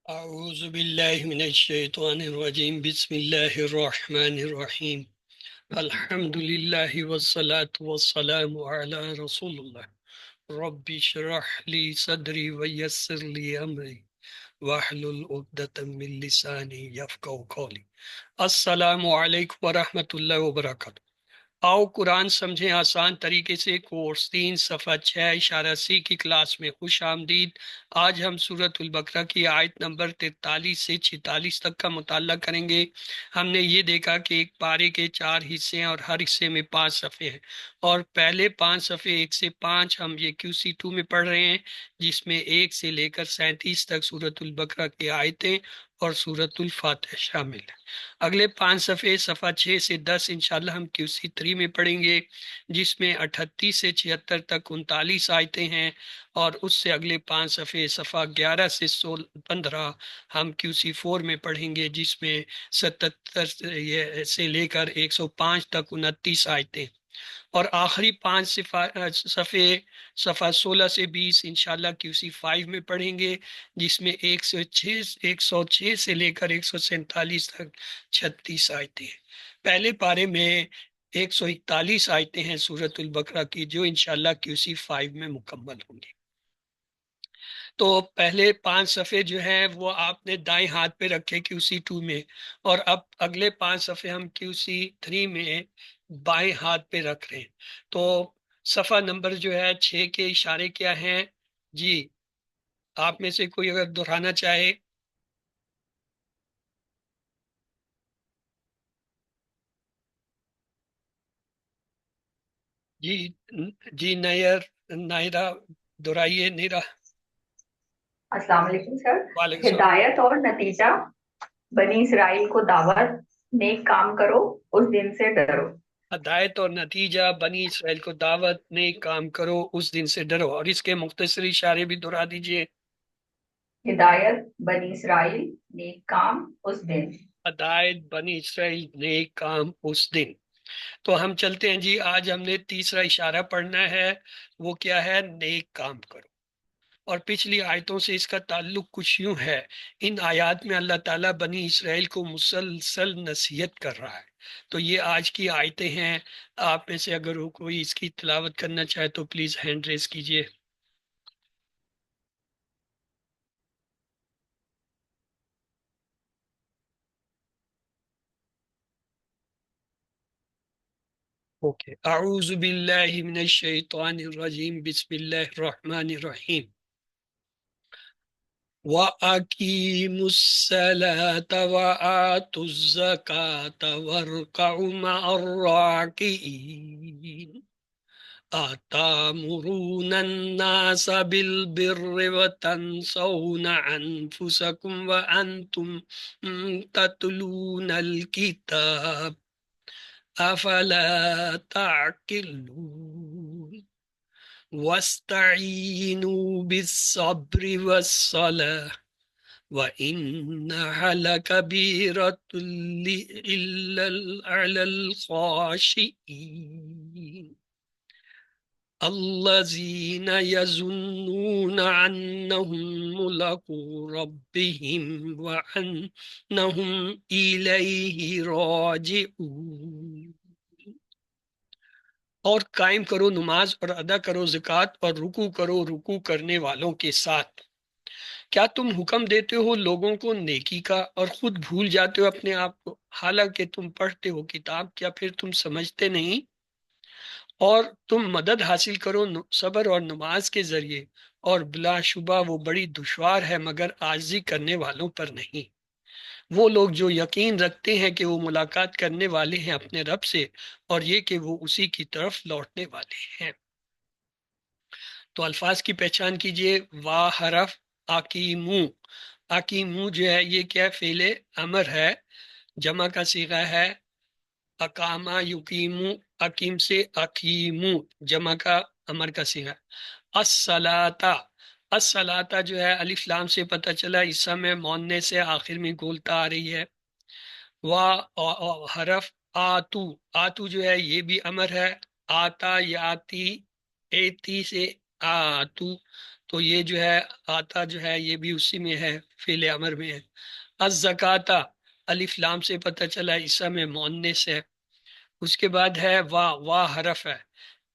أعوذ بالله من الشيطان الرجيم بسم الله الرحمن الرحيم الحمد لله والصلاة والسلام على رسول الله رب اشرح لي صدري ويسر لي أمري واحلل عقدة من لساني يفقهوا قولي السلام عليكم ورحمة الله وبركاته۔ آؤ قرآن سمجھیں آسان طریقے سے کورس 3 صفحہ 6 اشارہ سی کی کلاس میں خوش آمدید۔ آج ہم سورۃ البقرہ کی آیت نمبر 43 سے 46 تک کا مطالعہ کریں گے۔ ہم نے یہ دیکھا کہ ایک پارے کے 4 حصے ہیں اور ہر حصے میں 5 صفحے ہیں، اور پہلے 5 صفحے 1 سے 5 ہم یہ QC2 میں پڑھ رہے ہیں، جس میں 1 سے لے کر 37 تک سورۃ البقرہ کی آیتیں اور سورۃ الفاتحہ شامل ہیں۔ اگلے 5 صفحے صفحہ 6 سے 10 انشاءاللہ ہم QC3 میں پڑھیں گے، جس میں 38 سے 76 تک 39 آیتیں ہیں، اور اس سے اگلے 5 صفحے صفحہ 11 سے 15 ہم QC4 میں پڑھیں گے، جس میں 77 سے لے کر 105 تک 29 آیتیں، اور آخری 5 صفحے صفحہ 16 سے 20 انشاءاللہ QC5 میں پڑھیں گے، جس میں 106 سے لے کر 147 تک 36 آیتیں ہیں۔ پہلے پارے میں 141 آیتیں ہیں سورۃ البقرہ کی، جو انشاءاللہ QC5 میں مکمل ہوں گی۔ تو پہلے 5 صفحے جو ہیں وہ آپ نے دائیں ہاتھ پہ رکھے QC2 میں، اور اب اگلے 5 صفحے ہم QC3 میں بائیں ہاتھ پہ رکھ رہے ہیں۔ تو صفحہ نمبر جو ہے 6 کے اشارے کیا ہیں؟ جی آپ میں سے کوئی اگر دہرانا چاہے۔ جی جی نائرہ دہرائیے نیرا۔ السلام علیکم سر۔ وعلیکم السلام۔ ہدایت اور نتیجہ، بنی اسرائیل کو دعوت، نیک کام کرو، اس دن سے ڈرو۔ ہدایت اور نتیجہ، بنی اسرائیل کو دعوت، نیک کام کرو، اس دن سے ڈرو، اور اس کے مختصر اشارے بھی دہرا دیجئے۔ ہدایت بنی اسرائیل، نیک کام اس دن۔ ہدایت بنی اسرائیل، نیک کام اس دن۔ تو ہم چلتے ہیں جی، آج ہم نے تیسرا اشارہ پڑھنا ہے، وہ کیا ہے؟ نیک کام کرو۔ اور پچھلی آیتوں سے اس کا تعلق کچھ یوں ہے، ان آیات میں اللہ تعالیٰ بنی اسرائیل کو مسلسل نصیحت کر رہا ہے۔ تو یہ آج کی آیتیں ہیں۔ آپ میں سے اگر کوئی اس کی تلاوت کرنا چاہے تو پلیز ہینڈ ریز کیجئے۔ اوکے، اعوذ باللہ من الشیطان الرجیم بسم اللہ الرحمن الرحیم۔ وَأَقِيمُوا الصَّلَاةَ وَآتُوا الزَّكَاةَ وَارْكَعُوا مَعَ الرَّاكِعِينَ أَتَأْمُرُونَ النَّاسَ بِالْبِرِّ وَتَنْسَوْنَ أَنفُسَكُمْ وَأَنْتُمْ تَتْلُونَ الْكِتَابَ أَفَلَا تَعْقِلُونَ وَاسْتَعِينُوا بِالصَّبْرِ وَالصَّلَاةِ وَإِنَّهَا لَكَبِيرَةٌ إِلَّا عَلَى الْخَاشِعِينَ الَّذِينَ يَظُنُّونَ أَنَّهُم مُّلَاقُو رَبِّهِمْ وَأَنَّهُمْ إِلَيْهِ راجعون۔ اور قائم کرو نماز اور ادا کرو زکوٰۃ اور رکوع کرو رکوع کرنے والوں کے ساتھ۔ کیا تم حکم دیتے ہو لوگوں کو نیکی کا اور خود بھول جاتے ہو اپنے آپ کو، حالانکہ تم پڑھتے ہو کتاب؟ کیا پھر تم سمجھتے نہیں؟ اور تم مدد حاصل کرو صبر اور نماز کے ذریعے، اور بلا شبہ وہ بڑی دشوار ہے مگر عاجزی کرنے والوں پر نہیں۔ وہ لوگ جو یقین رکھتے ہیں کہ وہ ملاقات کرنے والے ہیں اپنے رب سے، اور یہ کہ وہ اسی کی طرف لوٹنے والے ہیں۔ تو الفاظ کی پہچان کیجئے۔ وا حرف، اقیمو، اقیمو جو ہے یہ کیا فعل امر ہے، جمع کا صیغہ ہے اقامہ یقیمو، اقیم سے اقیمو، جمع کا امر کا صیغہ۔ الصلاۃ، الصلاۃ جو ہے الف لام سے پتہ چلا اس میں موننے سے آخر میں گولتا آ رہی ہے۔ وا حرف آتو، آتو جو ہے یہ بھی امر ہے، آتا یاتی، ایتی سے آتو، تو یہ جو ہے آتا جو ہے یہ بھی اسی میں ہے، فعل امر میں ہے۔ الزکاتا الف لام سے پتہ چلا اسم مؤنث ہے۔ اس کے بعد ہے وا، وا حرف ہے۔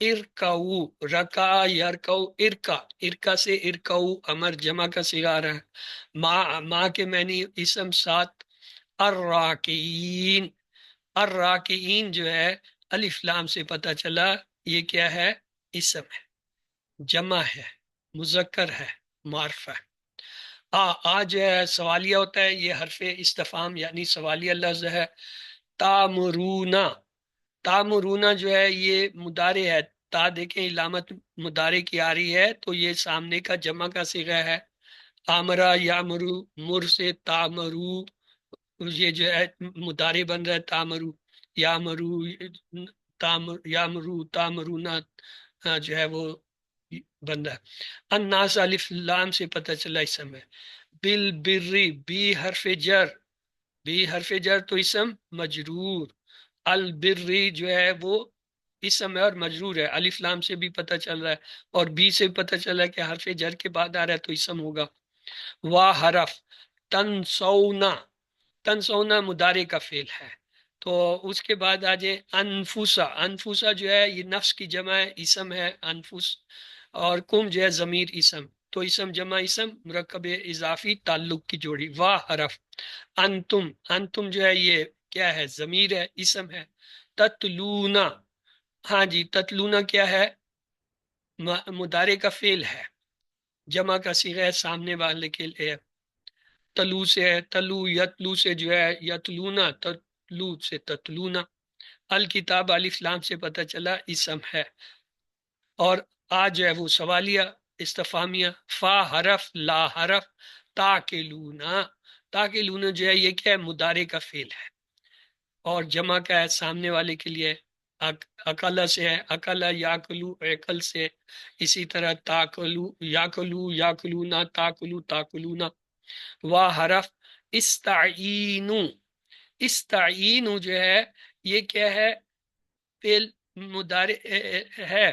ارکعو، رکع یرکعو، ارکع، ارکع سے ارکعو امر جمع کا صیغہ آ رہا ہے۔ ما کے معنی اسم سات۔ الراکعین، الراکعین جو ہے الف لام سے پتہ چلا یہ کیا ہے؟ اسم ہے، جمع ہے، مذکر ہے، معرفہ ہے۔ جو ہے سوالیہ ہوتا ہے، یہ حرف استفہام یعنی سوالیہ لفظ ہے۔ تامرونا، تامرونا جو ہے یہ مضارع ہے، تا دیکھیں علامت مضارع کی آ رہی ہے تو یہ سامنے کا جمع کا صیغہ ہے۔ آمرا یامرو، مر سے تامرو، یہ جو ہے مضارع بن رہا ہے تامرو، یامرو، یامرو تامرونا جو ہے وہ بن رہا ہے۔ الناس الف لام سے پتہ چلا اسم ہے۔ بالبری، بی حرف جر، بی حرف جر تو اسم مجرور۔ البری جو ہے وہ اسم ہے اور مجرور ہے، الف لام سے بھی پتہ چل رہا ہے اور بی سے بھی پتہ چل رہا ہے کہ حرف جر کے بعد آ رہا ہے تو اسم ہوگا۔ وا حرف تنسونا، تنسونا مضارع کا فعل ہے۔ تو اس کے بعد آ جائے انفوسا، انفوسا جو ہے یہ نفس کی جمع ہے، اسم ہے انفس، اور کم جو ہے ضمیر اسم، تو اسم جمع اسم مرکب اضافی تعلق کی جوڑی۔ وا حرف انتم، انتم جو ہے یہ کیا ہے؟ ضمیر ہے، اسم ہے۔ تتلونا، ہاں جی تتلونا کیا ہے؟ مضارع کا فعل ہے، جمع کا صیغہ ہے سامنے والے کے لیے۔ تلو سے ہے، تلو یتلو سے جو ہے یتلونا، تتلو سے تتلونا۔ الکتاب الف لام سے پتہ چلا اسم ہے، اور جو ہے وہ سوالیہ استفہامیہ۔ فا حرف لا حرف تاکلونا، تاکلونا جو ہے یہ کیا ہے؟ مضارع کا فعل ہے اور جمع کا ہے سامنے والے کے لیے۔ اکلا سے ہے، اکلا یاکلو عقل سے، اسی طرح تاکلو یاکلو یاکلونا تاکلو تاکلونا۔ وا حرف استعینو، استعینو جو ہے یہ کیا ہے؟ فعل مضارع ہے،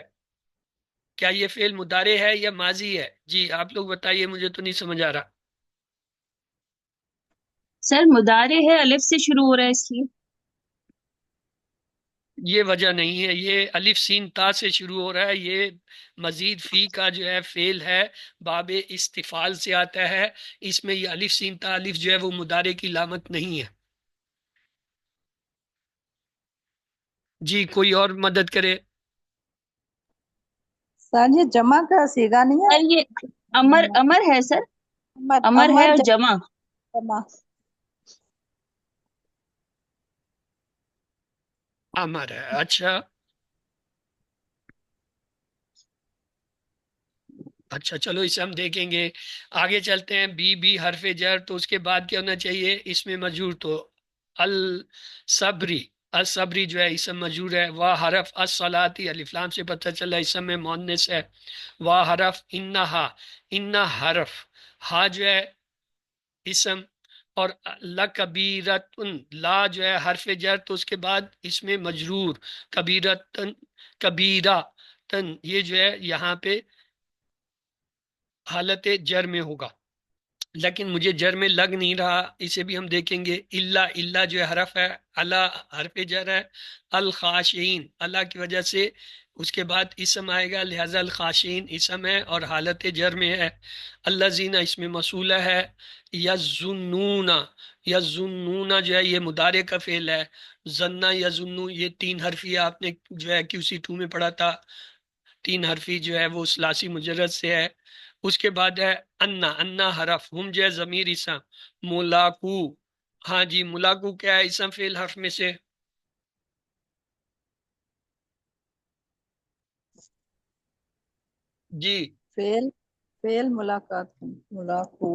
کیا یہ فعل مضارع ہے یا ماضی ہے؟ جی آپ لوگ بتائیے، مجھے تو نہیں سمجھ آ رہا۔ سر مضارع ہے، الف سے شروع ہو رہا ہے اس لیے۔ یہ وجہ نہیں ہے، یہ الف سین تا سے شروع ہو رہا ہے، یہ مزید فی کا جو ہے فعل ہے، باب استفعال سے آتا ہے، اس میں یہ الف سین تا الف جو ہے وہ مضارع کی علامت نہیں ہے۔ جی کوئی اور مدد کرے؟ سر یہ جمع کا صیغہ نہیں ہے؟ سر یہ امر ہے سر، امر ہے اور جمع۔ جمع امر ہے، اچھا اچھا چلو اسے ہم دیکھیں گے۔ آگے چلتے ہیں، بی حرف جر، تو اس کے بعد کیا ہونا چاہیے؟ اس میں مجرور، تو الصبری، الصبری جو ہے اسم مجرور ہے۔ وا حرف الصلاتی الف لام سے پتہ چلا اسم میں مؤنث ہے۔ وا حرف انہا، انہ حرف، ہا جو ہے اسم، اور لکبیرتن، لا جو ہے حرف جر تو اس کے بعد اس میں مجرور، کبیرتن، کبیرہ تن یہ جو ہے یہاں پہ حالت جر میں ہوگا، لیکن مجھے جر میں لگ نہیں رہا، اسے بھی ہم دیکھیں گے۔ اللہ، اللہ جو ہے حرف ہے، اللہ حرف جر ہے۔ الخاشعین، اللہ کی وجہ سے اس کے بعد اسم آئے گا، لہذا الخاشعین اسم ہے اور حالت جر میں ہے۔ الذین اس میں موصولہ ہے۔ یظنون، یظنون جو ہے یہ مضارع کا فعل ہے۔ ظن یظن یہ تین حرفی آپ نے جو ہے QC2 میں پڑھا تھا، تین حرفی جو ہے وہ ثلاثی مجرد سے ہے۔ اس کے بعد ہے انا، انا حرف، ہم جو ہے ضمیر اسم، ملاقو، ہاں جی ملاقو کیا ہے؟ اسم فعل حرف میں سے؟ جی فعل، فعل ملاقات، ملاقو،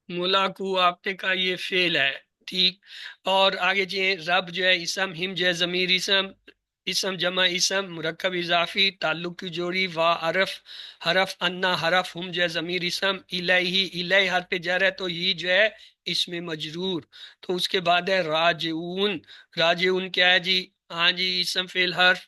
ملاقو آپ نے کہا یہ فعل ہے، ٹھیک۔ اور آگے جو رب جو ہے اسم، ہم جو ہے ضمیر اسم، اسم جمع اسم مرکب اضافی تعلق کی جوڑی۔ وا حرف، حرف انا حرف، ہم جو ہے ضمیر اسم، الہی، الہ حرف جر ہے تو یہ جو ہے اس میں مجرور۔ تو اس کے بعد ہے راجعون، راجعون کیا ہے جی؟ ہاں جی اسم فعل حرف،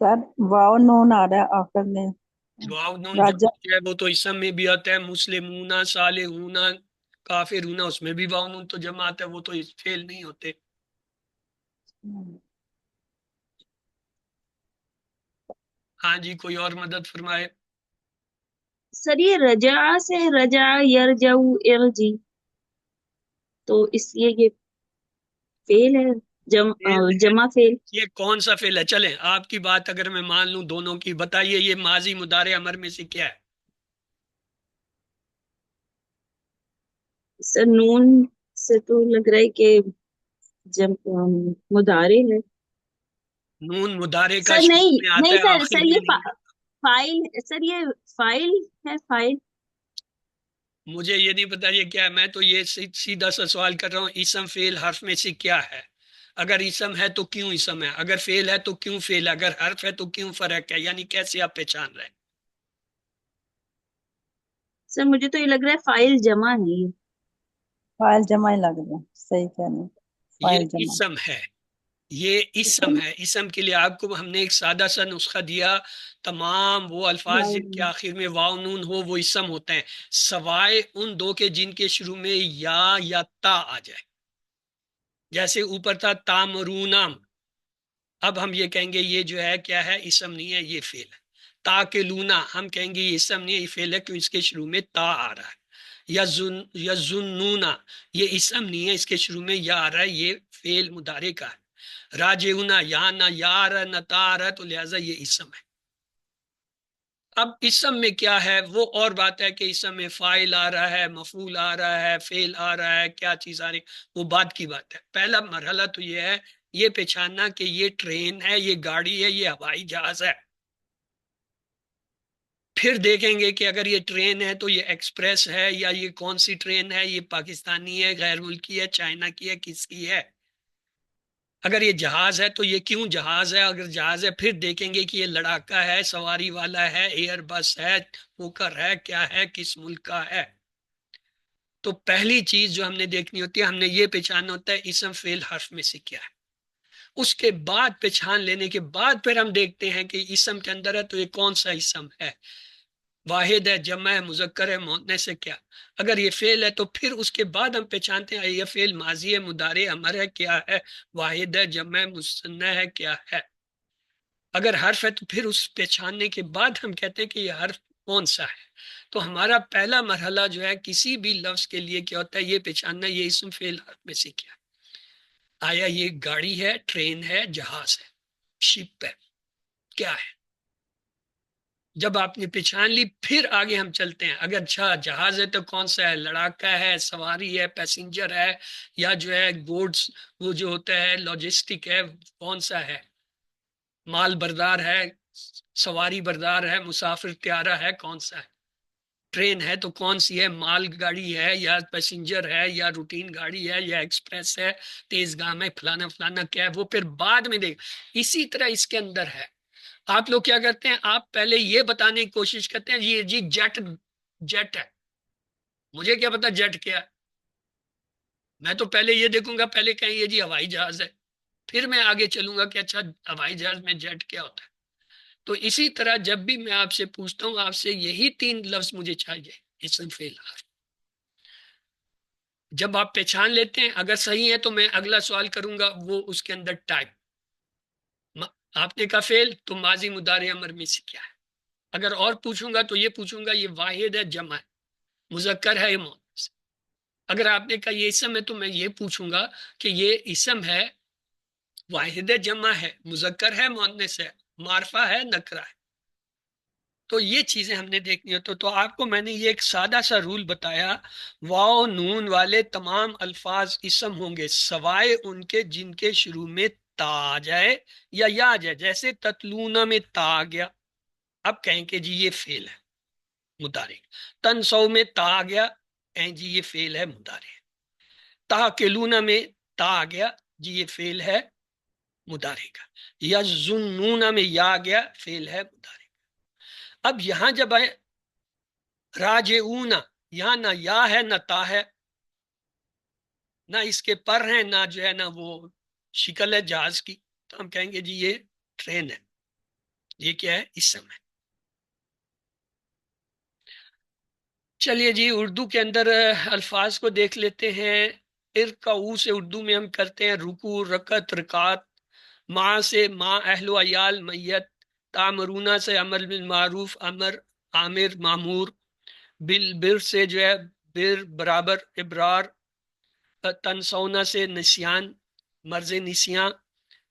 سر واو نون آ رہا ہے آخر میں. واو نون راجا جمع جو ہے وہ تو اسم میں بھی آتا ہے، مسلمون صالحون کافرون، اس میں بھی واو نون تو جمع آتا ہے، وہ تو فعل نہیں ہوتے. ہاں جی، کوئی اور مدد فرمائے. سر یہ رجع سے رجع یرجع ارجی، تو اس لیے یہ فعل ہے، فعل ہے. جمع فعل. یہ کون سا فعل ہے؟ چلیں آپ کی بات اگر میں مان لوں دونوں کی، بتائیے یہ ماضی مضارع امر میں سے کیا ہے؟ سر نون سے تو لگ رہا ہے کہ مضارع ہے. نون مضارع کا سر شروع نہیں میں آتا نہیں ہے، سر، آخر سر میں یہ نہیں. فائل، سر یہ فائل ہے، فائل. مجھے یہ نہیں پتا یہ کیا ہے، میں تو یہ سیدھا سا سوال کر رہا ہوں، اسم فعل حرف میں سے کیا ہے؟ اگر اسم ہے تو کیوں اسم ہے، اگر فعل ہے تو کیوں فعل ہے، اگر حرف ہے تو کیوں فرق ہے، یعنی کیسے آپ پہچان رہے ہیں؟ سر مجھے تو یہ لگ رہا ہے فائل جمع ہے یہ. فائل جمع ہی لگ رہا ہے، صحیح کہہ رہے ہیں، یہ فائل جمع. اسم ہے، یہ اسم ہے. اسم کے لیے آپ کو ہم نے ایک سادہ سا نسخہ دیا، تمام وہ الفاظ جن کے آخر میں واو نون ہو وہ اسم ہوتے ہیں، سوائے ان دو کے جن کے شروع میں یا تا آ جائے. جیسے اوپر تھا تامرونم، اب ہم یہ کہیں گے یہ جو ہے کیا ہے، اسم نہیں ہے، یہ فعل ہے. تا کے لونا ہم کہیں گے یہ اسم نہیں ہے، یہ فعل ہے، کیوں اس کے شروع میں تا آ رہا ہے. یظنون یہ اسم نہیں ہے، اس کے شروع میں یا آ رہا ہے، یہ فعل مضارع کا ہے. راجعون یا نہ یا آ رہا ہے نہ تا آ رہا ہے، تو لہٰذا یہ اسم ہے. اب اسم میں کیا ہے وہ اور بات ہے کہ اسم میں فاعل آ رہا ہے، مفعول آ رہا ہے، فعل آ رہا ہے، کیا چیز آ رہی ہے، وہ بات کی بات ہے. پہلا مرحلہ تو یہ ہے یہ پہچاننا کہ یہ ٹرین ہے، یہ گاڑی ہے، یہ ہوائی جہاز ہے. پھر دیکھیں گے کہ اگر یہ ٹرین ہے تو یہ ایکسپریس ہے یا یہ کون سی ٹرین ہے، یہ پاکستانی ہے، غیر ملکی ہے، چائنا کی ہے، کس کی ہے. اگر یہ جہاز ہے تو یہ کیوں جہاز ہے، اگر جہاز ہے پھر دیکھیں گے کہ یہ لڑاکا ہے، سواری والا ہے، ایئر بس ہے، کوکر ہے، کیا ہے، کس ملک کا ہے. تو پہلی چیز جو ہم نے دیکھنی ہوتی ہے، ہم نے یہ پہچاننا ہوتا ہے اسم فعل حرف میں سے کیا ہے. اس کے بعد پہچان لینے کے بعد پھر ہم دیکھتے ہیں کہ اسم کے اندر ہے تو یہ کون سا اسم ہے، واحد ہے، جمع ہے، مذکر ہے، مؤنث ہے، کیا. اگر یہ فعل ہے تو پھر اس کے بعد ہم پہچانتے ہیں یہ فعل ماضی ہے، مضارع امر ہے، کیا ہے، واحد ہے، جمع ہے، مثنی ہے، کیا ہے. اگر حرف ہے تو پھر اس پہچاننے کے بعد ہم کہتے ہیں کہ یہ حرف کون سا ہے. تو ہمارا پہلا مرحلہ جو ہے کسی بھی لفظ کے لیے کیا ہوتا ہے، یہ پہچاننا یہ اسم فعل حرف میں سے کیا ہے. آیا یہ گاڑی ہے، ٹرین ہے، جہاز ہے، شپ ہے، کیا ہے. جب آپ نے پہچان لی پھر آگے ہم چلتے ہیں. اگر اچھا جہاز ہے تو کون سا ہے، لڑاکا ہے، سواری ہے، پیسنجر ہے، یا جو ہے گوڈز وہ جو ہوتا ہے لاجسٹک ہے، کون سا ہے، مال بردار ہے، سواری بردار ہے، مسافر طیارہ ہے، کون سا ہے. ٹرین ہے تو کون سی ہے، مال گاڑی ہے یا پیسنجر ہے یا روٹین گاڑی ہے یا ایکسپریس ہے، تیز گام ہے، فلانا فلانا کیا ہے، وہ پھر بعد میں دیکھ. اسی طرح اس کے اندر ہے. آپ لوگ کیا کرتے ہیں، آپ پہلے یہ بتانے کی کوشش کرتے ہیں یہ جی جیٹ ہے. مجھے کیا پتا جیٹ کیا ہے، میں تو پہلے یہ دیکھوں گا، پہلے کہیں یہ جی ہوائی جہاز ہے، پھر میں آگے چلوں گا کہ اچھا ہوائی جہاز میں جیٹ کیا ہوتا ہے. تو اسی طرح جب بھی میں آپ سے پوچھتا ہوں آپ سے یہی تین لفظ مجھے چاہیے، اسم فعل حرف. جب آپ پہچان لیتے ہیں اگر صحیح ہے تو میں اگلا سوال کروں گا وہ اس کے اندر ٹائپ. آپ نے کہا فعل تو ماضی مضارع امر میں سے کیا ہے. اگر اور پوچھوں گا تو یہ پوچھوں گا یہ واحد ہے، جمع ہے، مذکر ہے، یہ مؤنث. اگر آپ نے کہا یہ اسم ہے تو میں یہ پوچھوں گا کہ یہ اسم ہے، واحد ہے، جمع ہے، مذکر ہے، مؤنث ہے، معرفہ ہے، نکرہ ہے. تو یہ چیزیں ہم نے دیکھنی ہوتی. تو آپ کو میں نے یہ ایک سادہ سا رول بتایا، واو نون والے تمام الفاظ اسم ہوں گے سوائے ان کے جن کے شروع میں تا آ جائے یا آ جائے. جیسے تتلونا میں تا آ گیا، اب کہیں کہ جی یہ فعل ہے مضارع. تنسو میں تا آ گیا، کہیں جی یہ فعل ہے مضارع. تاکلونا میں تا آ گیا، جی یہ فعل ہے مضارع کا. یظنون میں یا آ گیا، فعل ہے مضارع. اب یہاں جب آئے راجعون، یہاں نہ یا ہے نہ تا ہے، نہ اس کے پر ہیں، نہ جو ہے نا وہ شکل ہے جہاز کی، تو ہم کہیں گے جی یہ ٹرین ہے. یہ کیا ہے؟ اسم ہے. چلیے جی اردو کے اندر الفاظ کو دیکھ لیتے ہیں. ارکعو سے اردو میں ہم کرتے ہیں رکوع، رکعت، رکعت. ماں سے ماں اہل و عیال میت. تامرونا سے امر بالمعروف امر عامر معمور. بر سے جو ہے بر برابر ابرار. تنسونا سے نسیان مرض نسیان.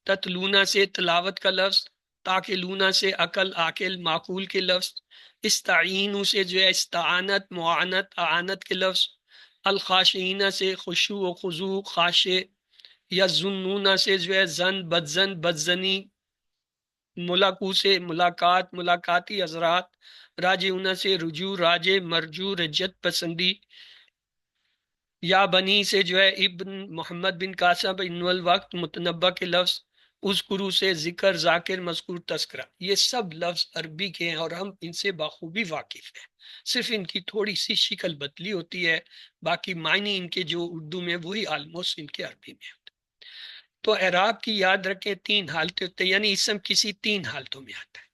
تتلونا سے تلاوت کا لفظ. تاکلونا سے عقل عاقل معقول کے لفظ. استعینو سے جو ہے استعانت معانت اعانت کے لفظ. الخاشعین سے خشوع و خضوع خاشع. یظنون سے جو ہے زن بدزن بدزنی. ملاقو سے ملاقات ملاقاتی حضرات. راجعون سے رجوع راجع مرجو رجت پسندی. یا بنی سے جو ہے ابن محمد بن قاسم بن الوقت متنبع کے لفظ. اذکرو سے ذکر ذاکر مذکور تذکرہ. یہ سب لفظ عربی کے ہیں اور ہم ان سے بخوبی واقف ہیں، صرف ان کی تھوڑی سی شکل بدلی ہوتی ہے، باقی معنی ان کے جو اردو میں وہی آلموسٹ ان کے عربی میں ہوتے. تو اعراب کی یاد رکھیں 3 حالتیں ہوتے ہیں، یعنی اسم کسی 3 حالتوں میں آتا ہے.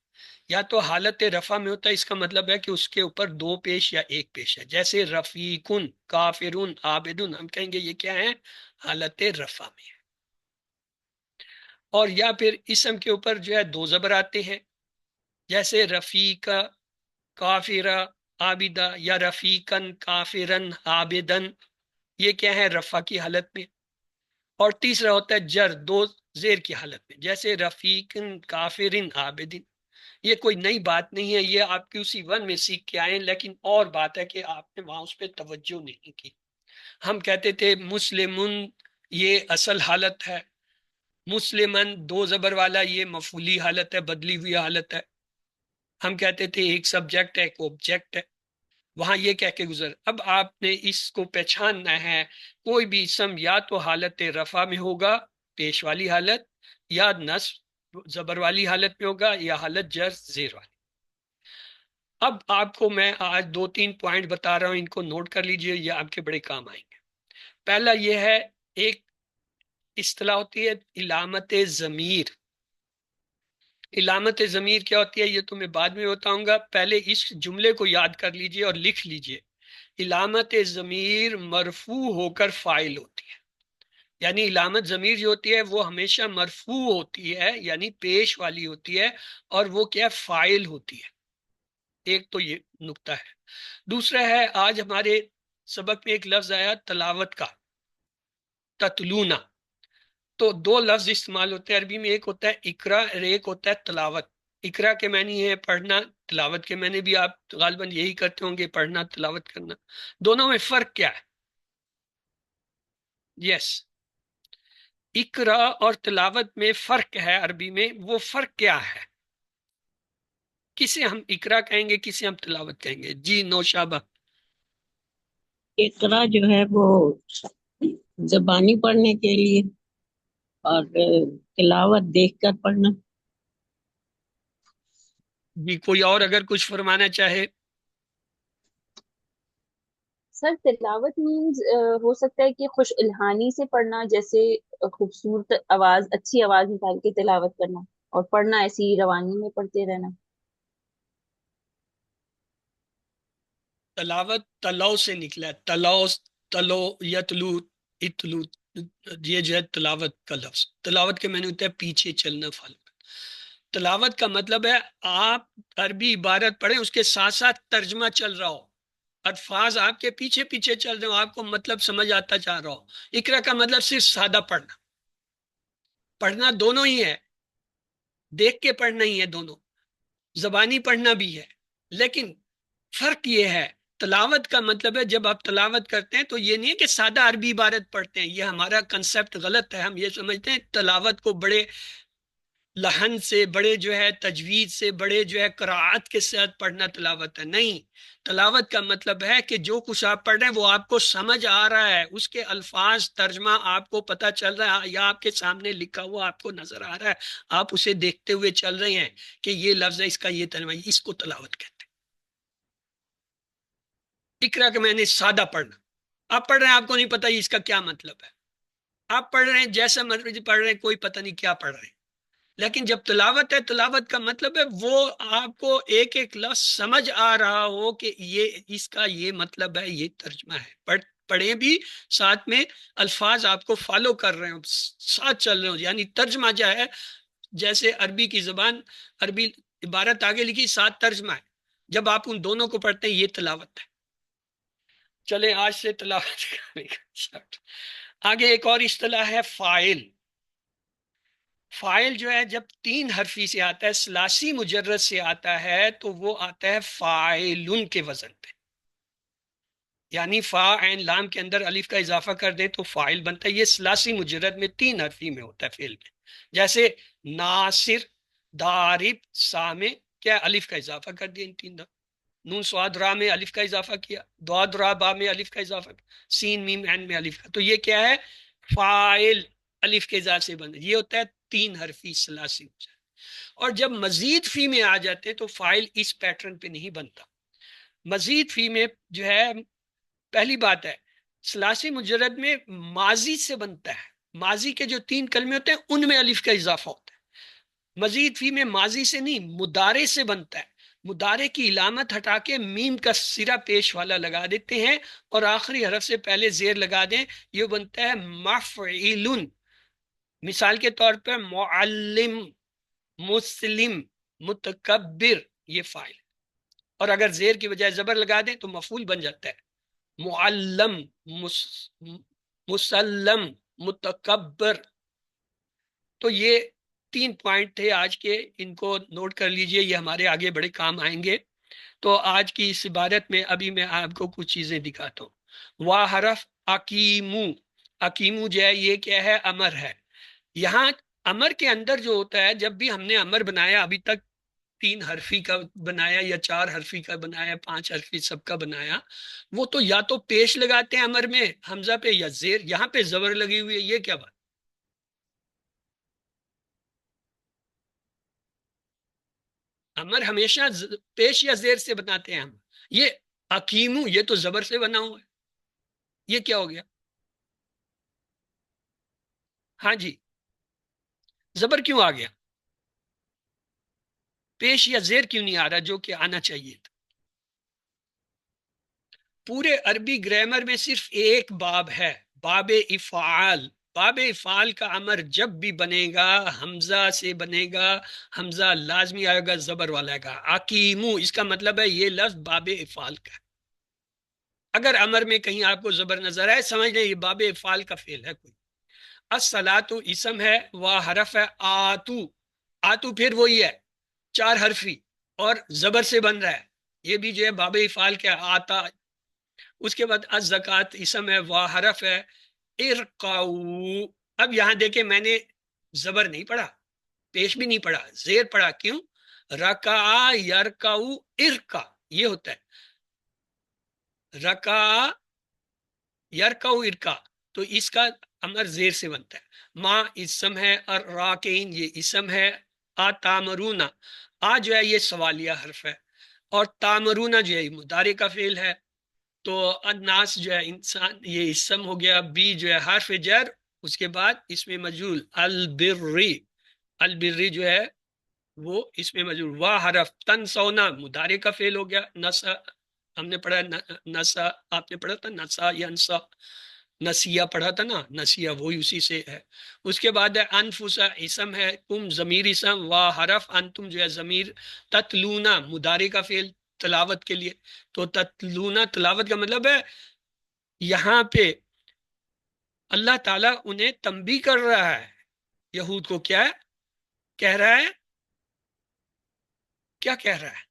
یا تو حالت رفع میں ہوتا ہے، اس کا مطلب ہے کہ اس کے اوپر 2 پیش یا 1 پیش ہے، جیسے رفیقن کافرن عابدن، ہم کہیں گے یہ کیا ہے؟ حالت رفع میں ہے. اور یا پھر اسم کے اوپر جو ہے 2 زبر آتے ہیں، جیسے رفیقہ کافرہ عابدہ یا رفیقن کافرن عابدن، یہ کیا ہے؟ رفع کی حالت میں. اور تیسرا ہوتا ہے جر 2 زیر کی حالت میں، جیسے رفیقن کافرن عابدن. یہ کوئی نئی بات نہیں ہے، یہ آپ کی اسی ون میں سیکھ کے آئے، لیکن اور بات ہے کہ آپ نے وہاں اس پہ توجہ نہیں کی. ہم کہتے تھے مسلمن یہ اصل حالت ہے، مسلمن 2 زبر والا یہ مفعولی حالت ہے، بدلی ہوئی حالت ہے. ہم کہتے تھے ایک سبجیکٹ ہے ایک آبجیکٹ ہے، وہاں یہ کہہ کے گزر. اب آپ نے اس کو پہچاننا ہے، کوئی بھی اسم یا تو حالت رفع میں ہوگا پیش والی حالت، یا نصب زبر والی حالت میں ہوگا، یا حالت جر زیر والی. اب آپ کو میں آج 2-3 پوائنٹ بتا رہا ہوں، ان کو نوٹ کر لیجئے، یہ آپ کے بڑے کام آئیں گے. پہلا یہ ہے، ایک اصطلاح ہوتی ہے علامت ضمیر. علامت ضمیر کیا ہوتی ہے یہ تو میں بعد میں بتاؤں گا، پہلے اس جملے کو یاد کر لیجئے اور لکھ لیجئے. علامت ضمیر مرفوع ہو کر فاعل ہوتی ہے، یعنی علامت ضمیر جو ہوتی ہے وہ ہمیشہ مرفوع ہوتی ہے، یعنی پیش والی ہوتی ہے، اور وہ کیا فاعل ہوتی ہے. ایک تو یہ نقطہ ہے. دوسرا ہے، آج ہمارے سبق میں ایک لفظ آیا تلاوت کا، تتلونا. تو 2 لفظ استعمال ہوتے ہیں عربی میں، ایک ہوتا ہے اقرا اور ایک ہوتا ہے تلاوت. اقرا کے معنی ہے پڑھنا، تلاوت کے معنی بھی آپ غالباً یہی کرتے ہوں گے، پڑھنا تلاوت کرنا. دونوں میں فرق کیا ہے؟ یس، اقرا اور تلاوت میں فرق ہے عربی میں. وہ فرق کیا ہے؟ کسے ہم اقرا کہیں گے، کسے ہم تلاوت کہیں گے؟ جی نوشابہ. اقرا جو ہے وہ زبانی پڑھنے کے لیے، اور تلاوت دیکھ کر پڑھنا. جی کوئی اور اگر کچھ فرمانا چاہے؟ سر تلاوت مینز ہو سکتا ہے کہ خوش الہانی سے پڑھنا، جیسے خوبصورت آواز، اچھی آواز نکال کے تلاوت کرنا، اور پڑھنا ایسی روانی میں پڑھتے رہنا. تلاوت تلو سے نکلا ہے، تلو تلو یتلو اتلو، یہ جو ہے تلاوت کا لفظ. تلاوت کے معنی ہوتا ہے پیچھے چلنا فالو. تلاوت کا مطلب ہے آپ عربی عبارت پڑھیں، اس کے ساتھ ساتھ ترجمہ چل رہا ہو، الفاظ آپ کے پیچھے پیچھے چل رہے ہو، آپ کو مطلب سمجھ آتا جا رہا ہو. اقرا کا مطلب صرف سادہ پڑھنا. پڑھنا دونوں ہی ہے، دیکھ کے پڑھنا ہی ہے، دونوں زبانی پڑھنا بھی ہے، لیکن فرق یہ ہے تلاوت کا مطلب ہے جب آپ تلاوت کرتے ہیں تو یہ نہیں ہے کہ سادہ عربی عبارت پڑھتے ہیں، یہ ہمارا کنسپٹ غلط ہے. ہم یہ سمجھتے ہیں تلاوت کو بڑے لحن سے، بڑے جو ہے تجوید سے، بڑے جو ہے قرائت کے ساتھ پڑھنا تلاوت ہے. نہیں، تلاوت کا مطلب ہے کہ جو کچھ آپ پڑھ رہے ہیں وہ آپ کو سمجھ آ رہا ہے، اس کے الفاظ ترجمہ آپ کو پتہ چل رہا ہے، یا آپ کے سامنے لکھا ہوا آپ کو نظر آ رہا ہے، آپ اسے دیکھتے ہوئے چل رہے ہیں کہ یہ لفظ ہے، اس کا یہ ترجمہ، اس کو تلاوت کہتے ہیں. اقرا کے معنی سادہ پڑھنا. آپ پڑھ رہے ہیں، آپ کو نہیں پتا اس کا کیا مطلب ہے، آپ پڑھ رہے ہیں جیسا مرضی پڑھ رہے ہیں، کوئی پتہ نہیں کیا پڑھ رہے ہیں، لیکن جب تلاوت ہے، تلاوت کا مطلب ہے وہ آپ کو ایک ایک لفظ سمجھ آ رہا ہو کہ یہ اس کا یہ مطلب ہے، یہ ترجمہ ہے، پڑھیں بھی ساتھ میں الفاظ آپ کو فالو کر رہے ہوں، ساتھ چل رہے ہوں، یعنی ترجمہ جو ہے جیسے عربی کی زبان، عربی عبارت آگے لکھی، ساتھ ترجمہ ہے، جب آپ ان دونوں کو پڑھتے ہیں یہ تلاوت ہے۔ چلیں آج سے تلاوت کرنے کا اسٹارٹ۔ آگے ایک اور اصطلاح ہے فاعل۔ فاعل جو ہے جب 3 حرفی سے آتا ہے، ثلاثی مجرد سے آتا ہے، تو وہ آتا ہے فاعلن کے وزن پہ، یعنی فا عین لام کے اندر الف کا اضافہ کر دیں تو فاعل بنتا ہے۔ یہ ثلاثی مجرد میں 3 حرفی میں ہوتا ہے فعل میں، جیسے ناصر، دارب، سامع، کیا الف کا اضافہ کر دیا ان 3 دفعہ، نون سواد را میں الف کا اضافہ کیا، دواد را با میں الف کا اضافہ کیا، سین میم عین میں الف کا، تو یہ کیا ہے؟ فاعل، الف کے اضافے سے بنتا ہے، یہ ہوتا ہے 3 حرفی ثلاثی مجرد۔ اور جب مزید فی میں آ جاتے ہیں تو فاعل اس پیٹرن پہ نہیں بنتا۔ مزید فی میں جو ہے پہلی بات ہے ثلاثی مجرد میں ماضی سے بنتا ہے، ماضی کے جو 3 کلمے ہوتے ہیں ان میں الف کا اضافہ ہوتا ہے۔ مزید فی میں ماضی سے نہیں، مضارع سے بنتا ہے، مضارع کی علامت ہٹا کے میم کا سرا پیش والا لگا دیتے ہیں اور آخری حرف سے پہلے زیر لگا دیں، یہ بنتا ہے مفعول۔ مثال کے طور پر معلم، مسلم، متکبر، یہ فاعل ہے، اور اگر زیر کی بجائے زبر لگا دیں تو مفعول بن جاتا ہے، معلم، مسلم، متکبر۔ تو یہ 3 پوائنٹ تھے آج کے، ان کو نوٹ کر لیجئے، یہ ہمارے آگے بڑے کام آئیں گے۔ تو آج کی اس عبارت میں ابھی میں آپ کو کچھ چیزیں دکھاتا ہوں۔ وا حرف اکیمو، اکیمو جو ہے یہ کیا ہے؟ امر ہے۔ یہاں امر کے اندر جو ہوتا ہے، جب بھی ہم نے امر بنایا ابھی تک 3 حرفی کا بنایا یا 4 حرفی کا بنایا، 5 حرفی سب کا بنایا، وہ تو یا تو پیش لگاتے ہیں امر میں حمزہ پہ یا زیر، یہاں پہ زبر لگی ہوئی ہے، یہ کیا بات؟ امر ہمیشہ پیش یا زیر سے بناتے ہیں ہم، یہ اکیمو یہ تو زبر سے بنا ہوا ہے، یہ کیا ہو گیا؟ ہاں جی، زبر کیوں آ گیا؟ پیش یا زیر کیوں نہیں آ رہا جو کہ آنا چاہیے تھا؟ پورے عربی گرامر میں صرف ایک باب ہے، باب افعال۔ باب افعال کا امر جب بھی بنے گا حمزہ سے بنے گا، حمزہ لازمی آئے گا، زبر والا آئے گا، اکیمو، اس کا مطلب ہے یہ لفظ باب افعال کا ہے۔ اگر امر میں کہیں آپ کو زبر نظر آئے سمجھ لیں یہ باب افعال کا فعل ہے کوئی۔ الصلاۃ اسم ہے، وا حرف ہے، آتو، آتو پھر وہی ہے 4 حرفی اور زبر سے بن رہا ہے، یہ بھی جو ہے باب افعال کا آتا۔ اس کے بعد الزکات اسم ہے، وا حرف ہے، ارقاؤ۔ اب یہاں دیکھیں میں نے زبر نہیں پڑھا، پیش بھی نہیں پڑھا، زیر پڑھا، کیوں؟ رکع یرکعو ارقا، یہ ہوتا ہے رکع یرکعو ارقا، تو اس کا امر زیر سے بنتا ہے۔ ما اسم ہے، الراکعین یہ اسم ہے، آتامرونا، آ جو ہے یہ سوالیہ حرف ہے، اور تامرونا جو ہے مضارع کا فعل ہے، تو الناس جو ہے انسان یہ اسم ہو گیا، بی جو ہے حرف جر، اس کے بعد اس میں مجہول البری، البری جو ہے وہ اس میں مجہول، وا حرف تنسونا مضارع کا فعل ہو گیا، نسا ہم نے پڑھا، نسا آپ نے پڑھا تھا، نسا ینسا، نسیہ پڑھا تھا نا، نسیہ وہی اسی سے ہے۔ اس کے بعد ہے انفسا اسم ہے، تم ضمیر اسم، وا حرف، انتم جو ہے ضمیر، تتلونا مضارع کا فعل تلاوت کے لیے، تو تتلونا تلاوت کا مطلب ہے یہاں پہ اللہ تعالیٰ انہیں تنبیہ کر رہا ہے، یہود کو کیا کہہ رہا ہے؟ کیا کہہ رہا ہے؟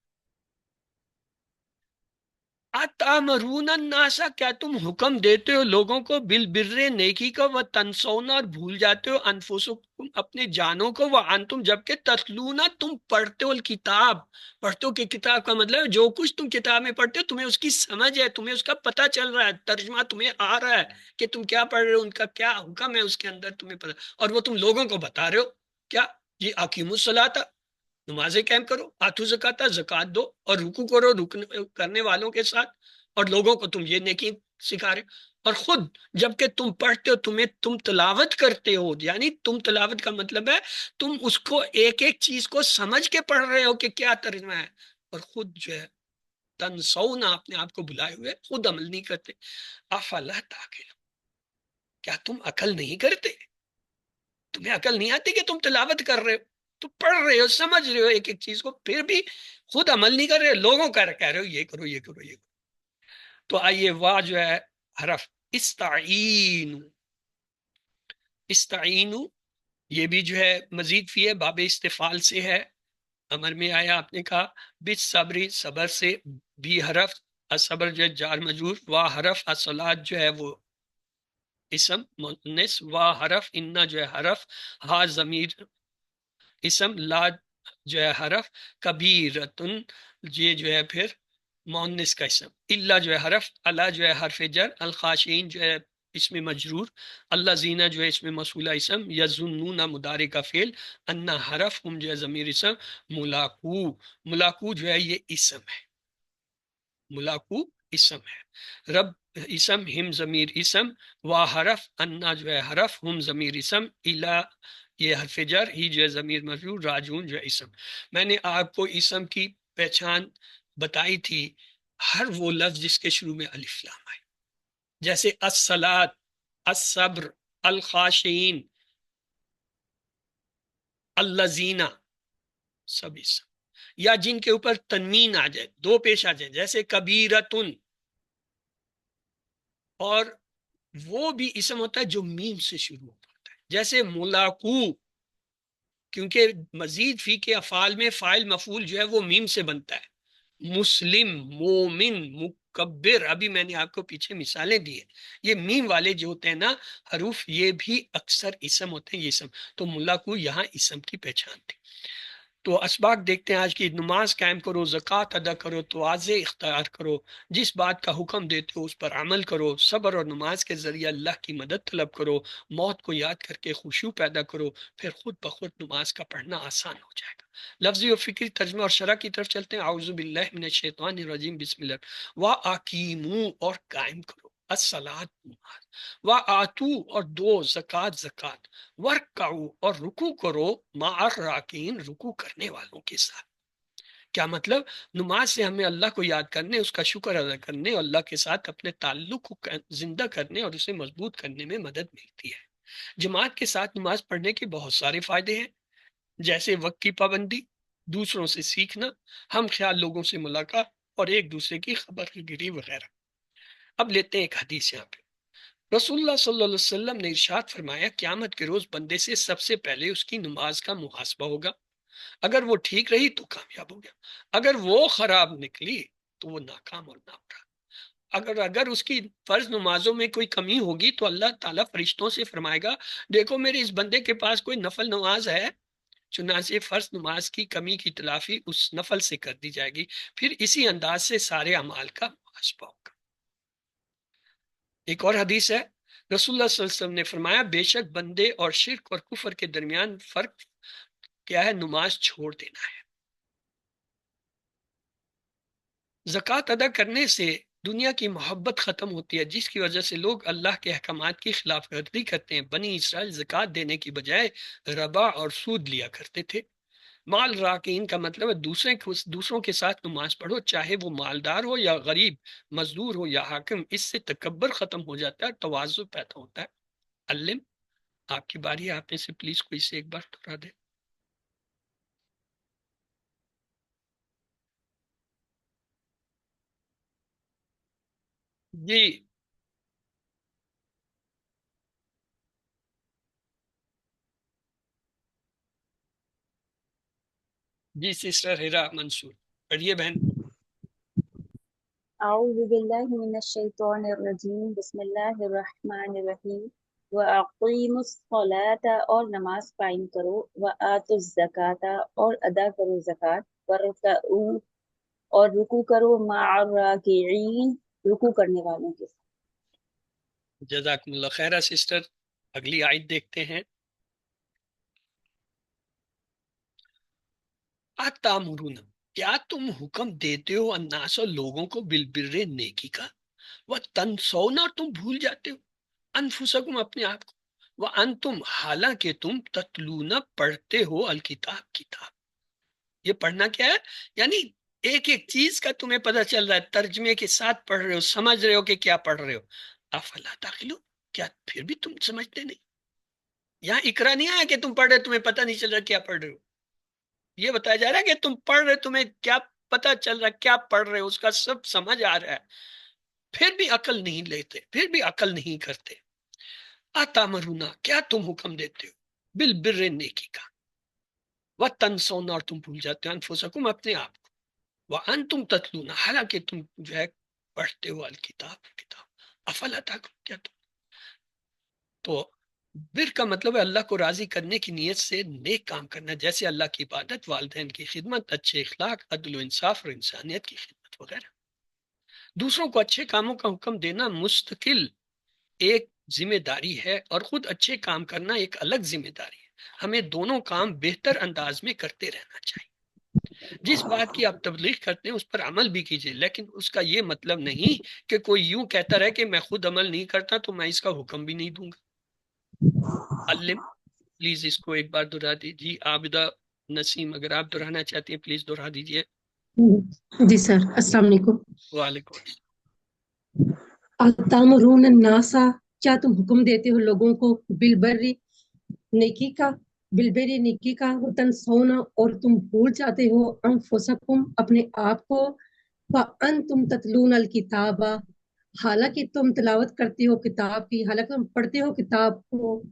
اتامرون الناس، کیا تم حکم دیتے ہو لوگوں کو، بالبر نیکی کا، و تنسونا اور بھول جاتے ہو، انفسکم اپنے جانوں کو، و انتم جبکہ تتلونا تم پڑھتے ہو، الکتاب پڑھتے ہو، کہ کتاب کا مطلب ہے جو کچھ تم کتاب میں پڑھتے ہو تمہیں اس کی سمجھ ہے، تمہیں اس کا پتہ چل رہا ہے، ترجمہ تمہیں آ رہا ہے کہ تم کیا پڑھ رہے ہو، ان کا کیا حکم ہے اس کے اندر تمہیں پتہ، اور وہ تم لوگوں کو بتا رہے ہو کیا؟ یہ اقیموا الصلاۃ، نمازیں قائم کرو، آتو زکاتا زکات دو، اور رکوع کرو کرنے والوں کے ساتھ، اور لوگوں کو تم یہ نیکی سکھا رہے۔ اور خود جب کہ تم پڑھتے ہو تم تلاوت کرتے ہو، یعنی تم تلاوت کا مطلب ہے تم اس کو ایک ایک چیز کو سمجھ کے پڑھ رہے ہو کہ کیا ترجمہ ہے، اور خود جو ہے تنسونا، اپنے آپ کو بلائے ہوئے خود عمل نہیں کرتے۔ افلا تعقلون، کیا تم عقل نہیں کرتے؟ تمہیں عقل نہیں آتی کہ تم تلاوت کر رہے ہو، تو پڑھ رہے ہو، سمجھ رہے ہو ایک ایک چیز کو، پھر بھی خود عمل نہیں کر رہے، لوگوں کا کہہ رہے ہو یہ کرو یہ کرو یہ کرو۔ تو آئیے واہ جو ہے حرف استعین، استعین یہ بھی جو ہے مزید فی ہے، باب استفال سے ہے، امر میں آیا، آپ نے کہا بس صبری، صبر سے، بھی حرف، الصبر جو ہے جار مجرور، واہ حرف، الصلاۃ جو ہے وہ اسم مؤنث، واہ حرف، انا جو ہے حرف، ہا ضمیر اسم، لا جو ہے حرف، کبیرتن یہ جو ہے پھر مؤنث کا اسم، الا جو ہے حرف، الا جو ہے حرف جر، الخاشعین جو ہے اسم مجرور، اللہ زینہ جو ہے اسم موصولہ اسم، یظنون مضارع کا فعل، انا حرف، ہم جو ہے ضمیر اسم، ملاقو، ملاقو جو ہے یہ اسم ہے، ملاقو اسم ہے، رب اسم، ہم ضمیر اسم، وا حرف، انا جو ہے حرف، ہم ضمیر اسم، الا یہ حرف جر، ہی جو ہے ضمیر مجرور، راجون جو ہے اسم۔ میں نے آپ کو اسم کی پہچان بتائی تھی، ہر وہ لفظ جس کے شروع میں الف لام آئے، جیسے الصلاۃ، الصبر، الخاشعین، الذین، سب اسم، یا جن کے اوپر تنوین آ جائے، دو پیش آ جائے، جیسے کبیرتن، اور وہ بھی اسم ہوتا ہے جو میم سے شروع ہوتا ہے، جیسے ملاقو، کیونکہ مزید فی کے افعال میں فاعل مفعول جو ہے وہ میم سے بنتا ہے، مسلم، مومن، مکبر، ابھی میں نے آپ کو پیچھے مثالیں دی ہیں، یہ میم والے جو ہوتے ہیں نا حروف، یہ بھی اکثر اسم ہوتے ہیں، یہ اسم، تو ملاقو یہاں اسم کی پہچان تھی۔ تو اسباق دیکھتے ہیں آج کی، نماز قائم کرو، زکوٰۃ ادا کرو، توازے اختیار کرو، جس بات کا حکم دیتے ہو اس پر عمل کرو، صبر اور نماز کے ذریعے اللہ کی مدد طلب کرو، موت کو یاد کر کے خشوع پیدا کرو، پھر خود بخود نماز کا پڑھنا آسان ہو جائے گا۔ لفظی و فکری ترجمہ اور شرح کی طرف چلتے ہیں۔ اعوذ باللہ من الشیطان الرجیم، بسم اللہ، وَأَقِیمُوا، اور قائم کرو، الصلاۃ، نماز، وَآتُوا، اور دو، زکوٰۃ، زکوٰۃ، ورکعوا، اور رکوع کرو، مع الراکعین، رکوع کرنے والوں کے ساتھ۔ کیا مطلب؟ نماز سے ہمیں اللہ کو یاد کرنے، اس کا شکر ادا کرنے، اور اللہ کے ساتھ اپنے تعلق کو زندہ کرنے اور اسے مضبوط کرنے میں مدد ملتی ہے۔ جماعت کے ساتھ نماز پڑھنے کے بہت سارے فائدے ہیں، جیسے وقت کی پابندی، دوسروں سے سیکھنا، ہم خیال لوگوں سے ملاقات، اور ایک دوسرے کی خبر گیری وغیرہ۔ اب لیتے ہیں ایک حدیث یہاں پہ۔ رسول اللہ صلی اللہ علیہ وسلم نے ارشاد فرمایا، قیامت کے روز بندے سے سب سے پہلے اس کی نماز کا محاسبہ ہوگا، اگر وہ ٹھیک رہی تو کامیاب ہو گیا، اگر وہ خراب نکلی تو وہ ناکام اور نامراد۔ اگر اس کی فرض نمازوں میں کوئی کمی ہوگی تو اللہ تعالیٰ فرشتوں سے فرمائے گا، دیکھو میرے اس بندے کے پاس کوئی نفل نماز ہے، چنانچہ فرض نماز کی کمی کی تلافی اس نفل سے کر دی جائے گی، پھر اسی انداز سے سارے اعمال کا محاسبہ ہوگا۔ ایک اور حدیث ہے، رسول اللہ صلی اللہ علیہ وسلم نے فرمایا، بے شک بندے اور شرک اور کفر کے درمیان فرق کیا ہے؟ نماز چھوڑ دینا ہے۔ زکوٰۃ ادا کرنے سے دنیا کی محبت ختم ہوتی ہے، جس کی وجہ سے لوگ اللہ کے احکامات کی خلاف ورزی کرتے ہیں۔ بنی اسرائیل زکوٰۃ دینے کی بجائے ربا اور سود لیا کرتے تھے۔ مال راکین کا مطلب ہے دوسروں کے ساتھ نماز پڑھو، چاہے وہ مالدار ہو یا غریب، مزدور ہو یا حاکم، اس سے تکبر ختم ہو جاتا ہے، تواضع پیدا ہوتا ہے۔ علم، آپ کی باری ہے، آپ میں سے پلیز کوئی سے ایک بار دہرا دے۔ جی جی سسٹر ہیرا منصور، پڑھیے بہن۔ اعوذ باللہ من الشیطان الرجیم، بسم اللہ الرحمن الرحیم، وَأَقِیمُوا الصَّلَاةَ، اور نماز قائم کرو، وَآتُوا الزَّکَاةَ، اور ادا کرو زکوٰۃ، وَارْکَعُوا، اور رکوع کرو، مع الراکعین، رکوع کرنے والوں کے ساتھ۔ جزاکم اللہ خیرہ سسٹر، اگلی آیت دیکھتے ہیں۔ اتامرون، کیا تم حکم دیتے ہو الناس، لوگوں کو، بالبر، نیکی کا، وَتَنْسَوْنَ، اور تم بھول جاتے ہو، انفسکم، اپنے آپ کو، وَأَنْتُمْ، حالانکہ تم، تتلون، پڑھتے ہو، الکتاب، کتاب. یہ پڑھنا کیا ہے؟ یعنی ایک ایک چیز کا تمہیں پتہ چل رہا ہے، ترجمے کے ساتھ پڑھ رہے ہو، سمجھ رہے ہو کہ کیا پڑھ رہے ہو. افلا تعقلون، کیا پھر بھی تم سمجھتے نہیں؟ یہاں اقرا نہیں آیا کہ تم پڑھ رہے تمہیں پتہ نہیں چل رہا کیا پڑھ رہے ہو. یہ بتایا جا رہا ہے کہ تم پڑھ رہے، تمہیں کیا پتہ چل رہا کیا پڑھ رہے ہو، اس کا سب سمجھ آ رہا ہے، پھر بھی عقل نہیں لیتے، پھر بھی عقل نہیں کرتے. اتامرونا، کیا تم حکم دیتے ہو، بالبر، نیکی کا، وتنسون، اور تم بھول جاتے ہو، انفسکم، اپنے آپ کو، وانتم تتلون، حالانکہ تم جو ہے پڑھتے ہو، الکتاب، کتاب. افلا تعقلون، کیا تم. تو بر کا مطلب ہے اللہ کو راضی کرنے کی نیت سے نیک کام کرنا، جیسے اللہ کی عبادت، والدین کی خدمت، اچھے اخلاق، عدل و انصاف اور انسانیت کی خدمت وغیرہ. دوسروں کو اچھے کاموں کا حکم دینا مستقل ایک ذمہ داری ہے، اور خود اچھے کام کرنا ایک الگ ذمہ داری ہے. ہمیں دونوں کام بہتر انداز میں کرتے رہنا چاہیے. جس بات کی آپ تبلیغ کرتے ہیں اس پر عمل بھی کیجیے، لیکن اس کا یہ مطلب نہیں کہ کوئی یوں کہتا رہے کہ میں خود عمل نہیں کرتا تو میں اس کا حکم بھی نہیں دوں گا. علم، پلیز اس کو ایک بار دہرا دیجیے. عابدہ نسیم، اگر آپ دہرانا چاہتے ہیں پلیز دہرا دیجیے. جی سر، السلام علیکم. وعلیکم السلام. تامرون الناسا، کیا تم حکم دیتے ہو لوگوں کو، بالبری، نیکی کا، بالبری، نیکی کا، وتنسونا، اور تم بھول جاتے ہو، انفسکم، اپنے آپ کو، وانتم تتلون الکتاب، حالانکہ تم تلاوت کرتے ہو کتاب کی، حالانکہ تم پڑھتے ہو کتاب کو.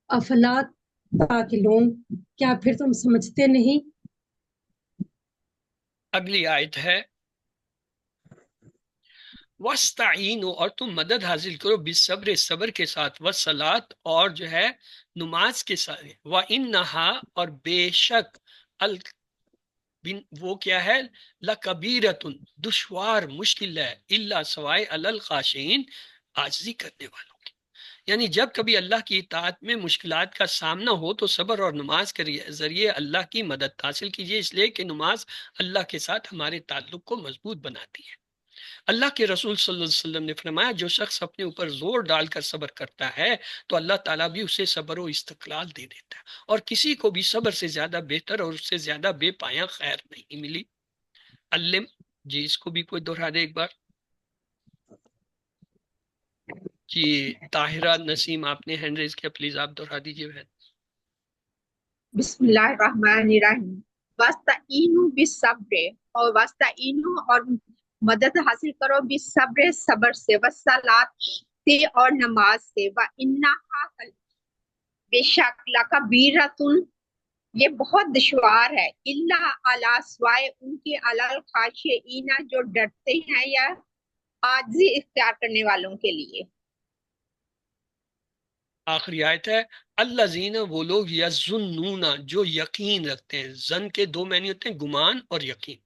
افلا تعقلون، کیا پھر تم سمجھتے نہیں؟ اگلی آیت ہے وَاسْتَعِینُوا، اور تم مدد حاصل کرو، بالصبر، صبر کے ساتھ، والصلاۃ، اور جو ہے نماز کے ساتھ، وَإِنَّهَا، اور بے شک، وہ کیا ہے، لَكَبِيرَةٌ، دشوار، مشکل ہے، الا، سوائے، علی الخاشعین، عاجزی کرنے والوں کی. یعنی جب کبھی اللہ کی اطاعت میں مشکلات کا سامنا ہو تو صبر اور نماز کے ذریعے اللہ کی مدد حاصل کیجیے، اس لیے کہ نماز اللہ کے ساتھ ہمارے تعلق کو مضبوط بناتی ہے. اللہ کے رسول صلی اللہ علیہ وسلم نے فرمایا جو شخص اپنے اوپر زور ڈال کر صبر کرتا ہے تو اللہ تعالیٰ بھی اسے صبر و استقلال دے دیتا ہے، اور کسی کو بھی صبر سے زیادہ بہتر اور اس سے زیادہ بے پایہ خیر نہیں ملی. علم، جی اس کو بھی کوئی دہرا دے ایک بار. جی طاہرہ نسیم، آپ نے ہینڈ ریز کیا، پلیز آپ دہرا دیجیے. بسم اللہ الرحمن الرحیم. وَاسْتَعِینُوا بِالصَّبْرِ، اور وَاسْتَعِینُوا، اور مدد حاصل کرو، بالصبر، صبر سے، والصلاۃ سے، اور نماز سے، وَإِنَّهَا، بے شک، لَکَبِیرَةٌ، یہ بہت دشوار ہے، الا، علی، سوائے ان کے، علی الخاشعین، جو ڈرتے ہیں یا عاجزی اختیار کرنے والوں کے لیے. آخری آیت ہے الذین، وہ لوگ، یظنون، جو یقین رکھتے ہیں. زن کے دو معنی ہوتے ہیں، گمان اور یقین.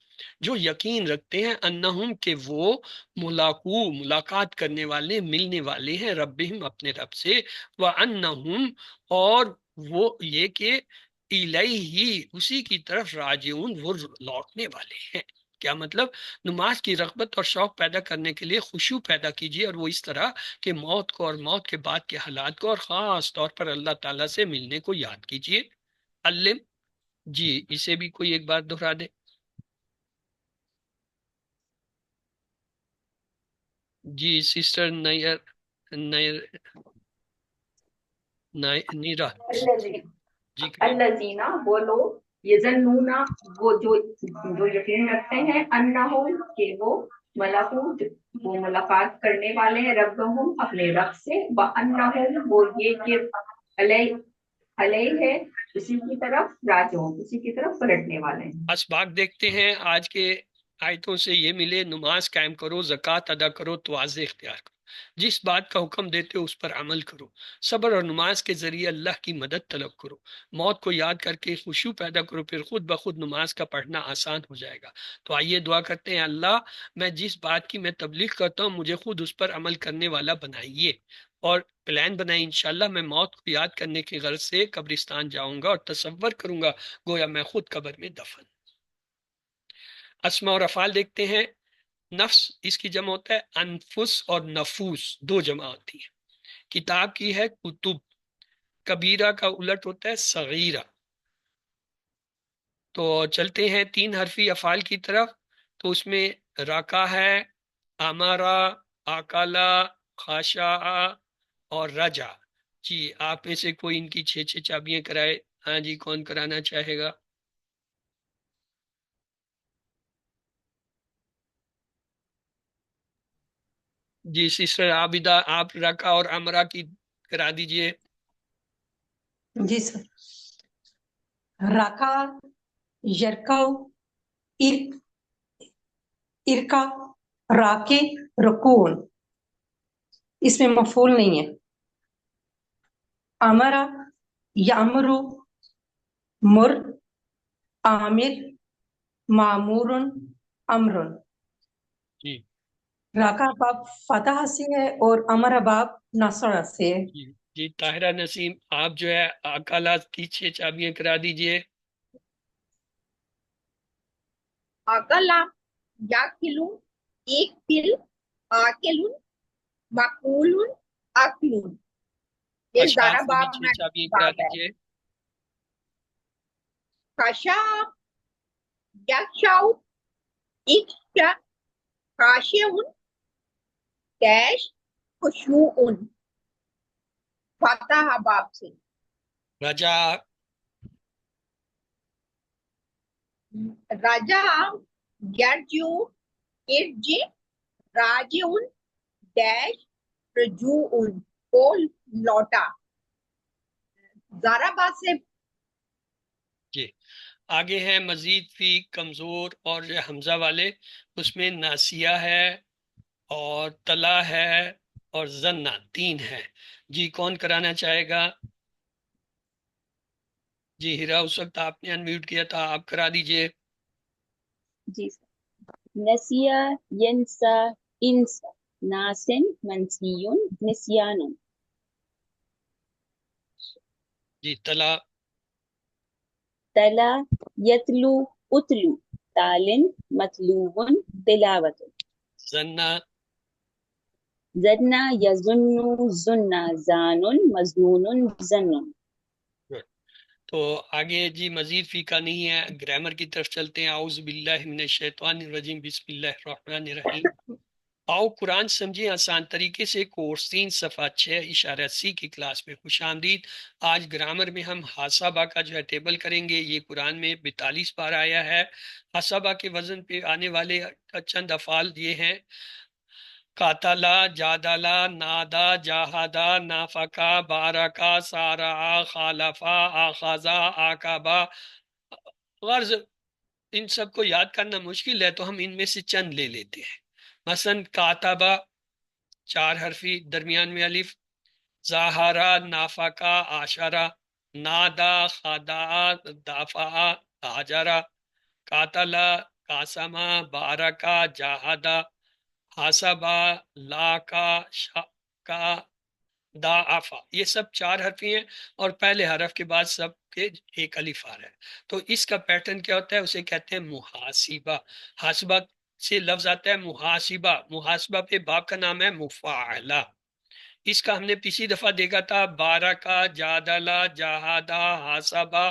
جو یقین رکھتے ہیں، انہم، کہ وہ، ملاقو، ملاقات کرنے والے، ملنے والے ہیں، ربہم، اپنے رب سے، وانہم، اور وہ یہ کہ الیہ، اسی کی طرف، راجعون، وہ لوٹنے والے ہیں. کیا مطلب؟ نماز کی رغبت اور شوق پیدا کرنے کے لیے خشوع پیدا کیجیے، اور وہ اس طرح کہ موت کو اور موت کے بعد کے حالات کو، اور خاص طور پر اللہ تعالیٰ سے ملنے کو یاد کیجیے. علم، جی اسے بھی کوئی ایک بار دہرا دے. جی سسٹر نیرا، جی الذین، وہ لوگ، یظنون، وہ جو یقین رکھتے ہیں، انہم، کہ وہ، ملکو، وہ ملاقات کرنے والے ہیں، ربہم، اپنے رب سے، وانہم، وہ یہ کہ علیہ ہے، اسی کی طرف، راجعون، اسی کی طرف پلٹنے والے ہیں. اسباق دیکھتے ہیں آج کے آیتوں سے یہ ملے، نماز قائم کرو، زکوٰۃ ادا کرو، توازے اختیار کرو، جس بات کا حکم دیتے ہو اس پر عمل کرو، صبر اور نماز کے ذریعے اللہ کی مدد طلب کرو، موت کو یاد کر کے خشوع پیدا کرو، پھر خود بخود نماز کا پڑھنا آسان ہو جائے گا. تو آئیے دعا کرتے ہیں، اللہ میں جس بات کی میں تبلیغ کرتا ہوں مجھے خود اس پر عمل کرنے والا بنائیے، اور پلان بنائیں انشاءاللہ میں موت کو یاد کرنے کی غرض سے قبرستان جاؤں گا اور تصور کروں گا گویا میں خود قبر میں دفن. اسماء اور افعال دیکھتے ہیں. نفس اس کی جمع ہوتا ہے انفس اور نفوس، دو جمع ہوتی ہیں. کتاب کی ہے کتب. کبیرہ کا الٹ ہوتا ہے صغیرہ. تو چلتے ہیں 3 حرفی افعال کی طرف. تو اس میں رکا ہے، امارا، آکالا، خاشا اور رجا. جی آپ میں سے کوئی ان کی 6 چابیاں کرائے. ہاں جی، کون کرانا چاہے گا؟ جی سسٹر عابدہ، آپ رکا اور امرا کی کرا دیجئے. جی سر. رکا، یرکو، ارکا، راکے، رکون. اس میں مفعول نہیں ہے. امرا، یامرو، مر، عامر، معمور، امرن. جی راکا باب فتح سے ہے اور امر باب نصر سے ہے. جی جی طاہرہ نسیم، آپ جو ہے آکالا کی 6 چابیاں کرا دیجئے. اکلا، یاکلون، ایک پل، آکلون، مقولون، اکلون. یہ زارا اشخاص کی بھی باب 6 میں چابیاں کرا باب ہے. دیجئے. خشا، یکشاؤ، اکشا، خاشعون، ڈیش، خشوعون. فتح باب سے. رجا، رجا، یرجو، ارجع، راجعون، ڈیش، رجوعون کو لوٹا. زارا باب سے. جی آگے ہیں مزید فی کمزور اور جو حمزہ والے. اس میں ناسیہ ہے اور تلا ہے اور زنہ، 3 ہے. جی کون کرانا چاہے گا؟ جی ہیرا، اس وقت آپ نے انمیوٹ کیا تھا، آپ کرا دیجئے. جی سر. نسیہ، ینسا، انسا، ناسن، منسیون، نسیانن. جی تلا، تلا، یتلو، اتلو، تالن، مطلوبن، تلاوت. زنہ، زدنا، یزنو، زنا، زانن، مزنون، زنن. تو آگے جی مزید فی کا نہیں ہے، گرامر کی طرف چلتے ہیں. اعوذ باللہ من الشیطان الرجیم، بسم اللہ الرحمن الرحیم. آؤ قرآن سمجھیں آسان طریقے سے. کورس 3 صفحہ 6 اشارہ سی کی کلاس میں خوش آمدید. آج گرامر میں ہم حاسبہ کا جو ہے ٹیبل کریں گے. یہ قرآن میں 42 بار آیا ہے. حاسبہ کے وزن پہ آنے والے چند افعال یہ ہیں: قاتلا، جادلا، نادا، جاہدا، نافقا، بارکا، سارا، خالفا، آخذا، آکابا. غرض ان سب کو یاد کرنا مشکل ہے تو ہم ان میں سے چند لے لیتے ہیں. مثلا کاتبا 4 حرفی، درمیان میں الف. ظاہرا، نافقا، آشارا. نادا، خدا، دافع، آجارا. قاتلا، قاسما، بارکا، جاہدا. حاسبا، لاکا، شاکا، داعفا. یہ سب 4 حرفی ہیں اور پہلے حرف کے بعد سب کے ایک الف آ رہا ہے. تو اس کا پیٹرن کیا ہوتا ہے؟ اسے کہتے ہیں محاسبہ. حاسبہ سے لفظ آتا ہے محاسبہ. محاسبہ پہ باب کا نام ہے مفاعلہ. اس کا ہم نے پچھلی دفعہ دیکھا تھا: بارکا، جادلا، جہادا، حاسبا،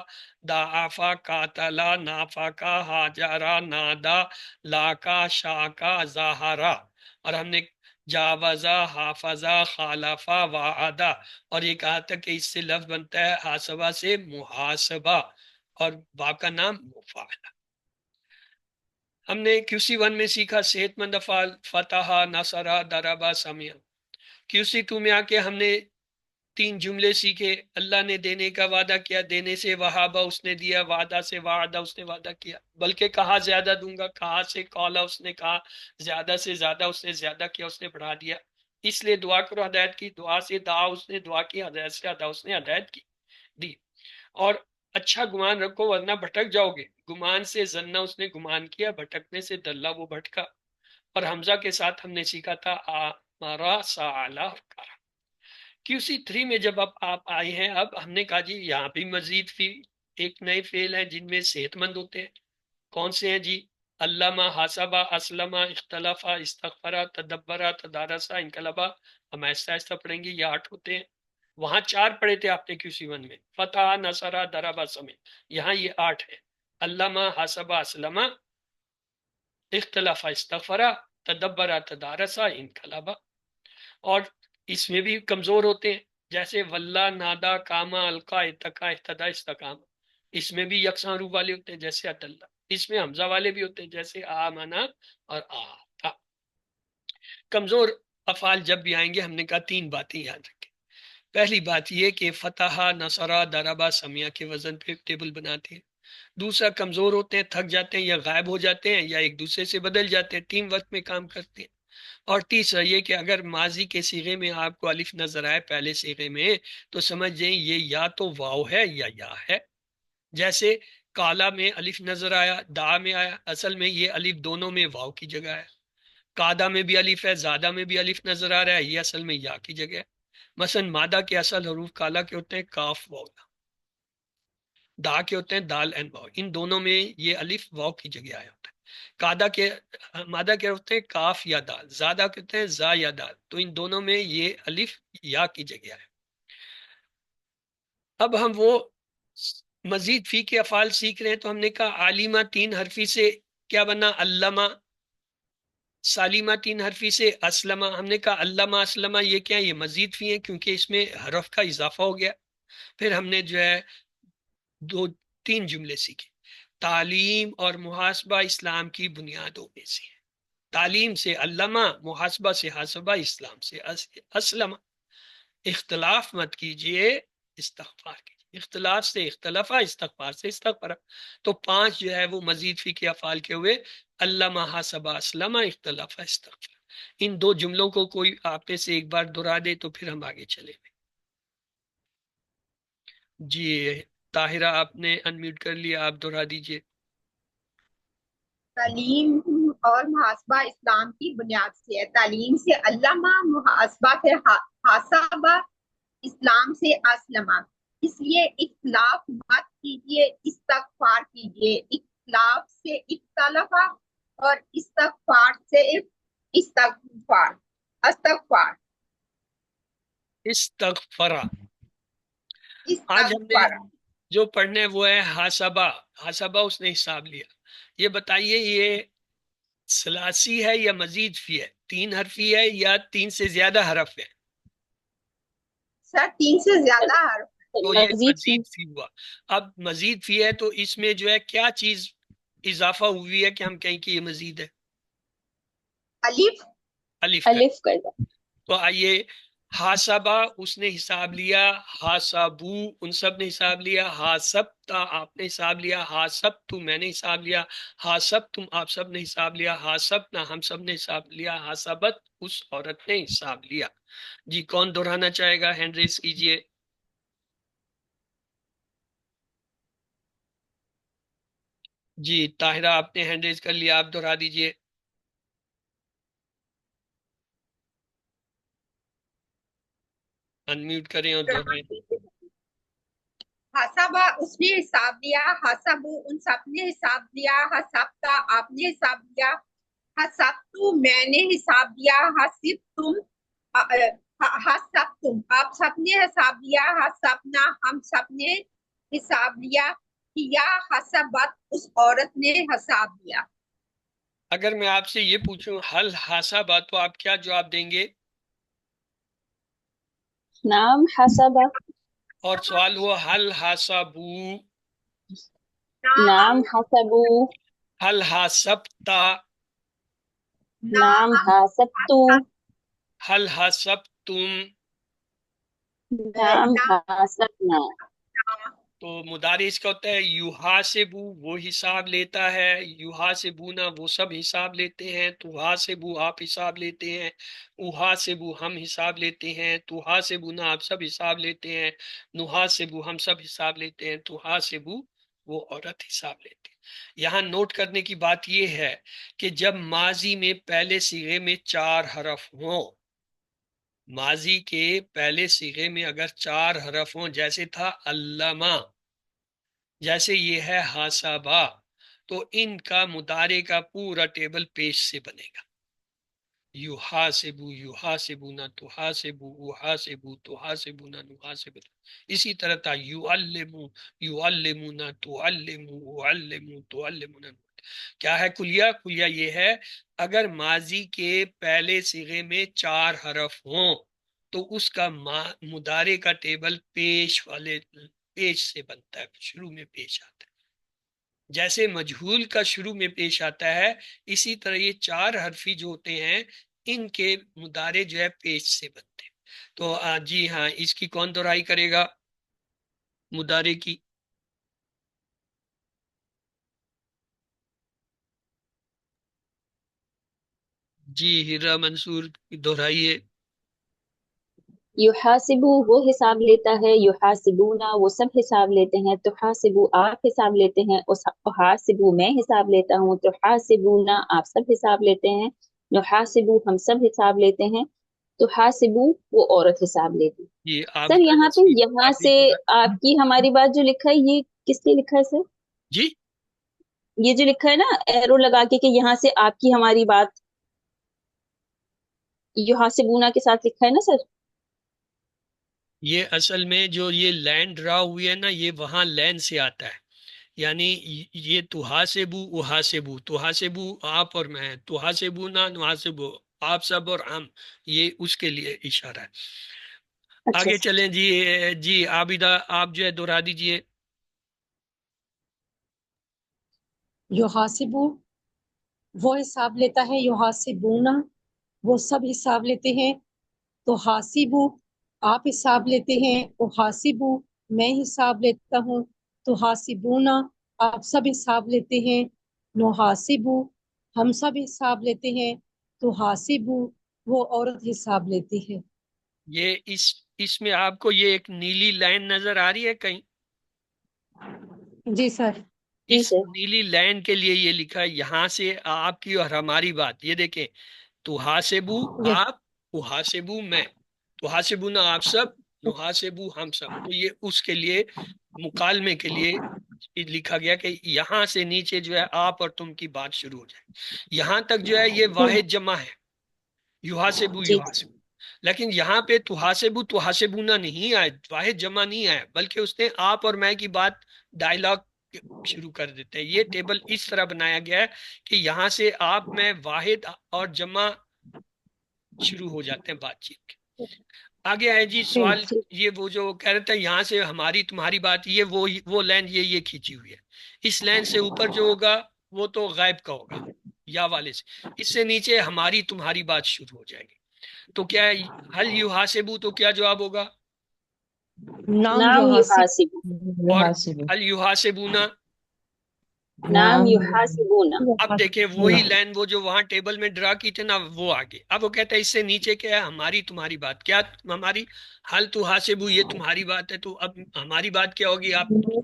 داعفا، قاتلا، نافقا، ہاجرا، نادا، لاکا، شاکا، ظاہرا. اور ہم نے جاوزا، حافظا، خالفا، وعدہ. اور یہ کہا تھا کہ اس سے لفظ بنتا ہے حاسبہ سے محاسبہ اور باب کا نام مفاعلہ. ہم نے QC1 میں سیکھا صحت مند افعال: فتح، نصرہ، ضربہ، سمع. QC2 میں آ کے ہم نے 3 جملے سیکھے: اللہ نے دینے کا وعدہ کیا، دینے سے وہابہ اس نے دیا، وعدہ سے وعدہ اس نے وعدہ کیا، بلکہ کہا زیادہ دوں گا، کہا سے قولا اس نے کہا، زیادہ سے زیادہ اس نے زیادہ کیا، اس نے بڑھا دیا. اس لیے دعا کرو ہدایت کی، دعا سے دعا اس نے دعا کی، ہدایت سے ادا اس نے ہدایت کی دی. اور اچھا گمان رکھو ورنہ بھٹک جاؤ گے. گمان سے زنہ اس نے گمان کیا، بھٹکنے سے دلہ وہ بھٹکا. اور حمزہ کے ساتھ ہم نے سیکھا تھا آمارا، سالا، کرا. QC3 میں جب اب آپ آئے ہیں، اب ہم نے کہا جی یہاں بھی مزید ایک نئے فعل ہیں جن میں صحت مند ہوتے ہیں. کون سے ہیں جی؟ علامہ، حاسبہ، اسلمہ، اختلافہ، استغفرہ، تدبرہ، تدارسہ، انقلبہ. ہم آہستہ آہستہ پڑھیں گے، یہ 8 ہوتے ہیں. وہاں 4 پڑھے تھے آپ نے QC1 میں، فتح، نصرہ، دربہ سمیت. یہاں یہ 8 ہے، علامہ، حاسبہ، اسلمہ، اختلافہ، استغفرہ، تدبرہ، تدارسہ، انقلبہ. اور اس میں بھی کمزور ہوتے ہیں، جیسے واللہ، نادا، کاما، القا، اتقا، اہتدى، استقام. اس میں بھی یکساں حروف والے ہوتے ہیں جیسے عدلہ. اس میں حمزہ والے بھی ہوتے ہیں جیسے آمنا اور آتا. کمزور افعال جب بھی آئیں گے ہم نے کہا 3 باتیں یاد رکھیں. پہلی بات یہ کہ فتح، نصرہ، دربہ، سمیہ کے وزن پہ ٹیبل بناتے ہیں. دوسرا، کمزور ہوتے ہیں، تھک جاتے ہیں یا غائب ہو جاتے ہیں یا ایک دوسرے سے بدل جاتے ہیں، ٹیم ورک میں کام کرتے ہیں. اور تیسرا یہ کہ اگر ماضی کے صیغے میں آپ کو الف نظر آئے پہلے صیغے میں تو سمجھ جائیں یہ یا تو واو ہے یا ہے. جیسے کالا میں الف نظر آیا، دا میں آیا، اصل میں یہ الف دونوں میں واو کی جگہ ہے. قادہ میں بھی الف ہے، زادہ میں بھی الف نظر آ رہا ہے، یہ اصل میں یا کی جگہ ہے. مثلا مادہ کے اصل حروف کالا کے ہوتے ہیں کاف واو، دا کے ہوتے ہیں دال این واو. ان دونوں میں یہ الف واو کی جگہ آیا ہوتا ہے. قادہ کے مادہ کے ہوتے ہیں کاف یا دال، زادہ کے ہوتے ہیں زا یا دال، تو ان دونوں میں یہ الف یا کی جگہ ہے. اب ہم وہ مزید فی کے افعال سیکھ رہے ہیں، تو ہم نے کہا عالمہ 3 حرفی سے کیا بنا؟ علامہ. سالمہ 3 حرفی سے اسلمہ. ہم نے کہا علامہ، اسلمہ یہ کیا ہے؟ یہ مزید فی ہیں کیونکہ اس میں حرف کا اضافہ ہو گیا. پھر ہم نے جو ہے 3 جملے سیکھے. تعلیم اور محاسبہ اسلام کی بنیادوں میں سے ہے. تعلیم سے علامہ، محاسبہ سے حاسبہ، اسلام سے اسلمہ. اختلاف مت کیجئے، استغفار کیجئے. اختلاف سے اختلافہ، استغفار سے استغفرہ. تو 5 جو ہے وہ مزید فی کے افعال کے ہوئے، علامہ، حاسبہ، اسلمہ، اختلافہ، استغفار. ان 2 جملوں کو کوئی آپ میں سے ایک بار دہرا دے تو پھر ہم آگے چلیں گے. جی طاہرہ آپ نے انمیوٹ کر لیا، آپ دہرا دیجئے. تعلیم اور محاسبہ اسلام کی بنیاد سے ہے. تعلیم سے علامہ، محاسبہ سے حاسبہ، اسلام سے اسلمہ. اس لیے اختلاف مت کیجیے، استغفار کیجیے. اختلاف سے اختلافہ اور استغفار سے استغفار. استغفار. استغفرہ. آج ہم نے استغفار. جو پڑھنے ہے وہ ہے حاسبہ. حاسبہ اس نے حساب لیا. یہ بتائیے یہ ثلاثی ہے یا مزید فی ہے؟ 3 حرفی ہے یا 3 سے زیادہ حرف ہے؟ سر 3 سے زیادہ حرف. تو یہ مزید فی. مزید فی ہوا. اب مزید فی ہے تو اس میں جو ہے کیا چیز اضافہ ہوئی ہے کہ ہم کہیں کہ یہ مزید ہے؟ الف. الف کا. الف کر دو. تو آئیے حاسبہ اس نے حساب لیا، حاسبو ان سب نے حساب لیا، حاسبتا آپ نے حساب لیا، حاسبتو میں نے حساب لیا، حاسبتم آپ سب نے حساب لیا، حاسبنا ہم سب نے حساب لیا، حاسبت اس عورت نے حساب لیا. جی کون دہرانا چاہے گا؟ ہینڈ ریز کیجئے. جی طاہرہ آپ نے ہینڈ ریز کر لیا، آپ دہرا دیجئے. انمیوٹ کریں اور دہرائیں. حسبہ اس نے حساب لیا، حسبو ان سب نے حساب لیا، حسبتا آپ نے حساب لیا، حسبتو میں نے حساب لیا، حسبتم حسبتم آپ سب نے حساب لیا، حسبنا ہم سب نے حساب لیا، یا حسبت اس عورت نے حساب لیا. اگر میں آپ سے یہ پوچھوں حل حاسبہ تو آپ کیا جواب دیں گے؟ نام حسبہ. اور سوال ہوا حل حاسبو، نام حسبو. حل حاسبتا، نام حسبتو. حل حاسبتم. نام حسبنا. تو مضارع اس کا ہوتا ہے یحاسبو، وہ حساب لیتا ہے، یحاسبونا وہ سب حساب لیتے ہیں، تحاسبو آپ حساب لیتے ہیں، احاسبو ہم حساب لیتے ہیں، تحاسبونا آپ سب حساب لیتے ہیں، نحاسبو ہم سب حساب لیتے ہیں، تحاسبو وہ عورت حساب لیتے ہیں. یہاں نوٹ کرنے کی بات یہ ہے کہ جب ماضی میں پہلے صیغے میں 4 حرف ہوں، ماضی کے پہلے صیغے میں اگر 4 حرف ہوں، جیسے تھا علامہ، جیسے یہ ہے حاسبہ، تو ان کا مضارع کا پورا ٹیبل پیش سے بنے گا. یحاسبو یحاسبونا تحاسبو احاسبو تحاسبونا نحاسبو. اسی طرح تھا یعلمو یعلمونا تعلمو اعلمو تعلمونا. کیا ہے کلیہ؟ کلیہ یہ ہے اگر ماضی کے پہلے صیغے میں 4 حرف ہوں تو اس کا مضارع کا ٹیبل پیش سے بنتا ہے، شروع میں پیش آتا ہے. جیسے مجہول کا شروع میں پیش آتا ہے، اسی طرح یہ 4 حرفی جو ہوتے ہیں ان کے مضارع جو ہے پیش سے بنتے ہیں. تو جی ہاں، اس کی کون دہرائی کرے گا مضارع کی؟ جی ہرا منصور دہرائیے. یحاسبو وہ حساب لیتا ہے، یحاسبونا وہ سب حساب لیتے ہیں، تحاسبو آپ حساب لیتے ہیں، احاسبو میں حساب لیتا ہوں، تحاسبونا آپ سب حساب لیتے ہیں، نحاسبو ہم سب حساب لیتے ہیں، تحاسبو وہ عورت حساب لیتی. جی آپ سر یہاں پہ آپ سے دیکھیے گا. آپ کی ہماری بات جو لکھا ہے یہ کس لیے لکھا ہے سر؟ جی یہ جو لکھا ہے نا ایرو لگا کے کہ یہاں سے آپ کی ہماری بات یحاسبونا کے ساتھ لکھا ہے نا سر؟ یہ اصل میں جو یہ لین ڈرا ہوئی ہے نا، یہ وہاں لین سے آتا ہے. یعنی یہ تحاسبو احاسبو، تحاسبو آپ اور میں، تحاسبو نہ نحاسبو آپ سب اور ہم، یہ اس کے لیے اشارہ ہے. اچھا آگے چلیں جی. جی عابدہ آپ جو ہے دہرا دیجئے. یحاسبو وہ حساب لیتا ہے، یحاسبونا وہ سب حساب لیتے ہیں، تو حاسبو آپ حساب لیتے ہیں، احاسبو میں حساب لیتا ہوں، تو حاسبونا آپ سب حساب لیتے ہیں، نحاسبو ہم سب حساب لیتے ہیں، تو حاسبو وہ عورت حساب لیتی ہے. یہ اس میں آپ کو یہ ایک نیلی لائن نظر آ رہی ہے کہیں؟ جی سر. جی اس سر. نیلی لائن کے لیے یہ لکھا ہے یہاں سے آپ کی اور ہماری بات. یہ دیکھیں، تحاسبو آپ، احاسبو میں، تحاسبونا آپ سب، نحاسبو ہم سب. تو یہ اس کے لیے مکالمے کے لیے لکھا گیا کہ یہاں سے نیچے جو ہے آپ اور تم کی بات شروع ہو جائے. یہاں تک جو ہے یہ واحد جمع ہے، یحاسبو جی یحاسبو. لیکن یہاں پہ تحاسبو تحاسبونا نہیں آئے، واحد جمع نہیں آیا، بلکہ اس نے آپ اور میں کی بات ڈائلاگ شروع کر دیتے ہیں. یہ ٹیبل اس طرح بنایا گیا ہے کہ یہاں سے آپ میں واحد اور جمع شروع ہو جاتے ہیں بات چیت کے. آگے آئے جی سوال. یہ وہ جو کہہ رہے تھے یہاں سے ہماری تمہاری بات، یہ وہ لائن یہ کھینچی ہوئی ہے. اس لائن سے اوپر جو ہوگا وہ تو غائب کا ہوگا یا والے سے، اس سے نیچے ہماری تمہاری بات شروع ہو جائے گی. تو کیا حل یحاسبو تو کیا جواب ہوگا؟ نام یحاسبو. اور حل یحاسبونا؟ نام یحاسبونا. اب دیکھیں وہی لائن وہ جو وہاں ٹیبل میں ڈرا کی تھے نا، وہ آگے. اب وہ کہتا ہے اس سے نیچے کیا ہے؟ ہماری تمہاری بات. کیا ہماری؟ حل تحاسبو یہ تمہاری بات ہے، تو اب ہماری بات کیا ہوگی؟ آپ نام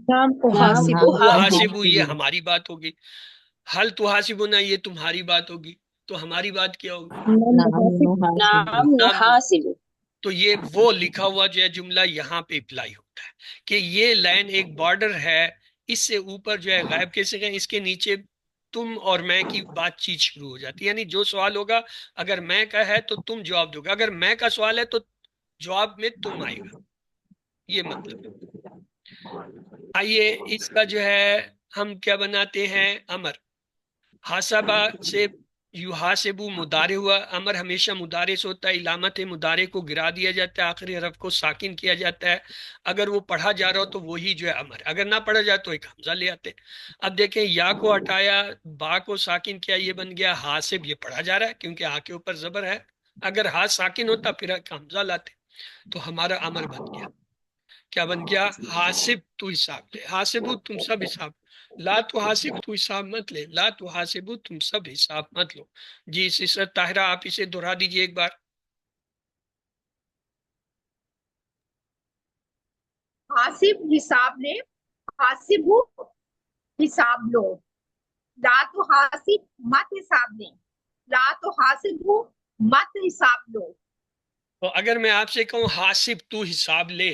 نام احاسبو احاسبو یہ ہماری بات ہوگی، حل تحاسبونا یہ تمہاری بات ہوگی، تو ہماری بات کیا ہوگی؟ نام نام. نحاسبو. تو یہ وہ لکھا ہوا جو ہے جملہ یہاں پہ اپلائی ہوتا ہے کہ یہ لائن ایک بارڈر ہے، اس سے اوپر جو ہے غائب کے صیغے، اس کے نیچے تم اور میں کی بات چیت شروع ہو جاتی ہے. یعنی جو سوال ہوگا اگر میں کا ہے تو تم جواب دو گا، اگر میں کا سوال ہے تو جواب میں تم آئے گا. یہ مطلب ہے. آئیے اس کا جو ہے ہم کیا بناتے ہیں؟ امر. حاسبہ سے یحاسبو مضارع ہوا. امر ہمیشہ مضارع سے ہوتا ہے، علامت مضارع کو گرا دیا جاتا ہے، آخری حرف کو ساکن کیا جاتا ہے. اگر وہ پڑھا جا رہا ہو تو وہی جو ہے امر، اگر نہ پڑھا جائے تو ایک حمزہ لے آتے ہیں. اب دیکھیں یا کو ہٹایا، با کو ساکن کیا، یہ بن گیا حاسب. یہ پڑھا جا رہا ہے کیونکہ ہا کے اوپر زبر ہے. اگر ہا ساکن ہوتا پھر ایک حمزہ لاتے تو ہمارا امر بن گیا. کیا بن گیا؟ حاسب تو حساب لے، حاسبو تم سب حساب، لا تو حاسب تو حساب مت لے، لا تو حاسبو تم سب حساب مت لو. جی سسٹر طاہرہ آپ اسے دہرا دیجئے ایک بار. حاسب حساب لے، حاسبو حساب لو، لا تو حاسب مت حساب لیں، لا تو حاسبو مت حساب لو. تو اگر میں آپ سے کہوں حاسب تو حساب لے،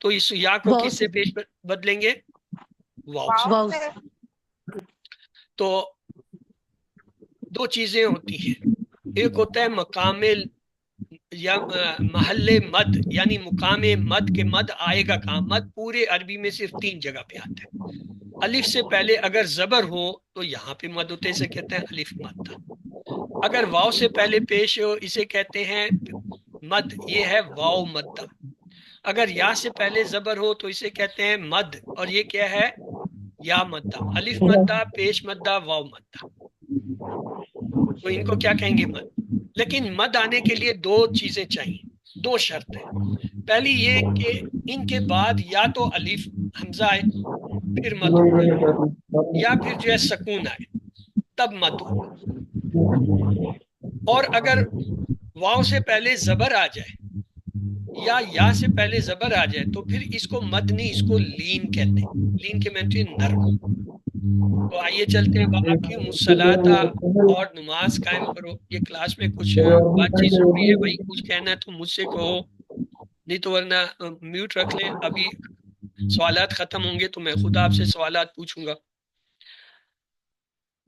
تو اس یا کو کس سے پیش بدلیں گے؟ واو سے۔ واو تو دو چیزیں ہوتی ہیں، ایک ہوتا ہے مقام یا محل مد، یعنی مقام مد کے مد آئے گا کہاں؟ مد پورے عربی میں صرف 3 جگہ پہ آتا ہے۔ الف سے پہلے اگر زبر ہو تو یہاں پہ مد ہوتے سے کہتے ہیں الف مد۔ اگر واو سے پہلے پیش ہو اسے کہتے ہیں مد، یہ ہے واو مدہ۔ اگر یا سے پہلے زبر ہو تو اسے کہتے ہیں مد، اور یہ کیا ہے؟ یا مدہ، الف مدہ، پیش مدہ، واو مدہ، تو ان کو کیا کہیں گے؟ مد۔ لیکن مد آنے کے لیے 2 چیزیں چاہیے، 2 شرط ہیں۔ پہلی یہ کہ ان کے بعد یا تو الف حمزہ آئے پھر مد ہوگا، یا پھر جو ہے سکون آئے تب مد ہوگا۔ اور اگر واو سے پہلے زبر آ جائے یا سے پہلے زبر آ جائے تو پھر اس کو مد نہیں، اس کو لین کہتے ہیں۔ لین کے معنی نرم۔ تو آئیے چلتے ہیں، باقی مصلاتا اور نماز قائم کرو۔ یہ کلاس میں کچھ بات چیت ہو رہی ہے، بھائی کچھ کہنا ہے تو مجھ سے کہو، نہیں تو ورنہ میوٹ رکھ لیں۔ ابھی سوالات ختم ہوں گے تو میں خود آپ سے سوالات پوچھوں گا۔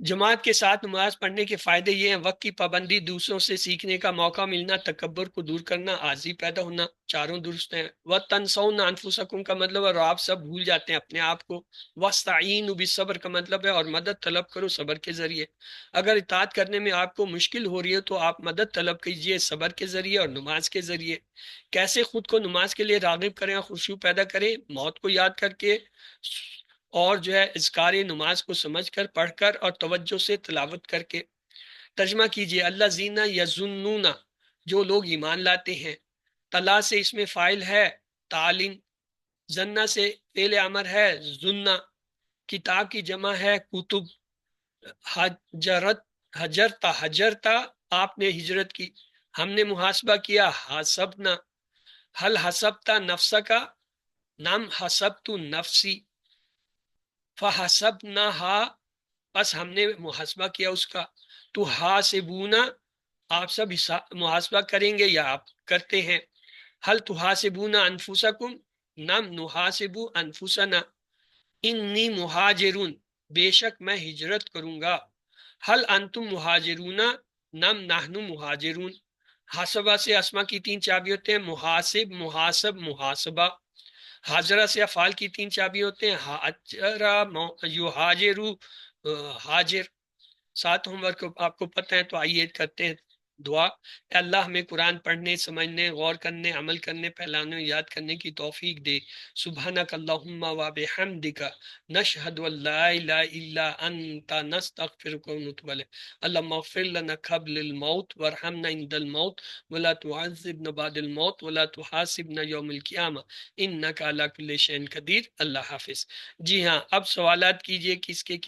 جماعت کے ساتھ نماز پڑھنے کے فائدے یہ ہیں: وقت کی پابندی، دوسروں سے سیکھنے کا موقع ملنا، تکبر کو دور کرنا، عاجزی پیدا ہونا، چاروں درست ہیں۔ وَتَنْسَوْنَ أَنفُسَكُمْ کا مطلب ہے اور آپ سب بھول جاتے ہیں اپنے آپ کو۔ وَاسْتَعِينُوا بِالصَّبْرِ کا مطلب ہے اور مدد طلب کرو صبر کے ذریعے۔ اگر اطاعت کرنے میں آپ کو مشکل ہو رہی ہے تو آپ مدد طلب کیجئے صبر کے ذریعے اور نماز کے ذریعے۔ کیسے خود کو نماز کے لیے راغب کریں اور خشوع پیدا کریں؟ موت کو یاد کر کے اور جو ہے اذکار نماز کو سمجھ کر، پڑھ کر اور توجہ سے تلاوت کر کے۔ ترجمہ کیجئے: اللہ زینہ یظنون، جو لوگ ایمان لاتے ہیں۔ طلا سے اس میں فائل ہے تعلیم، زنہ سے فعل امر ہے زنہ، کتاب کی جمع ہے کتب، حجرتا آپ نے ہجرت کی، ہم نے محاسبہ کیا حسبنا، حل حسبتا نفسہ کا نام حسبت نفسی، فحسبناها پس ہم نے محاسبہ کیا اس کا، تو حاسبونا آپ سب محاسبہ کریں گے یا آپ کرتے ہیں، حل تحاسبون انفسکم نم نحاسب انفسنا، انی مہاجرون بے شک میں ہجرت کروں گا، حل انتم مہاجرون نم نحن مہاجرون۔ حاسبہ سے اسما کی 3 چابی ہوتے ہیں: محاسب، محاسب، محاسبہ۔ حاضرہ سے افعال کی 3 چابی ہوتے ہیں: حاجرہ، یحاجرو، حاجر۔ 7 ہوم ورک آپ کو پتہ ہے تو آئیے کرتے ہیں دعا۔ اے اللہ ہمیں قرآن پڑھنے، سمجھنے، غور کرنے، عمل کرنے، پھیلانے، یاد کرنے کی توفیق دے۔ سبحانک اللہم و بحمدک نشہد ان لا الہ الا انت نستغفرک و نتوب الیک۔ اللہم اغفر لنا قبل الموت وارحمنا عند الموت ولا تعذبنا بعد الموت ولا تحاسبنا یوم القیامہ انک علی کل شیء قدیر۔ اللہ حافظ۔ جی ہاں، اب سوالات کیجئے، کس کے کیا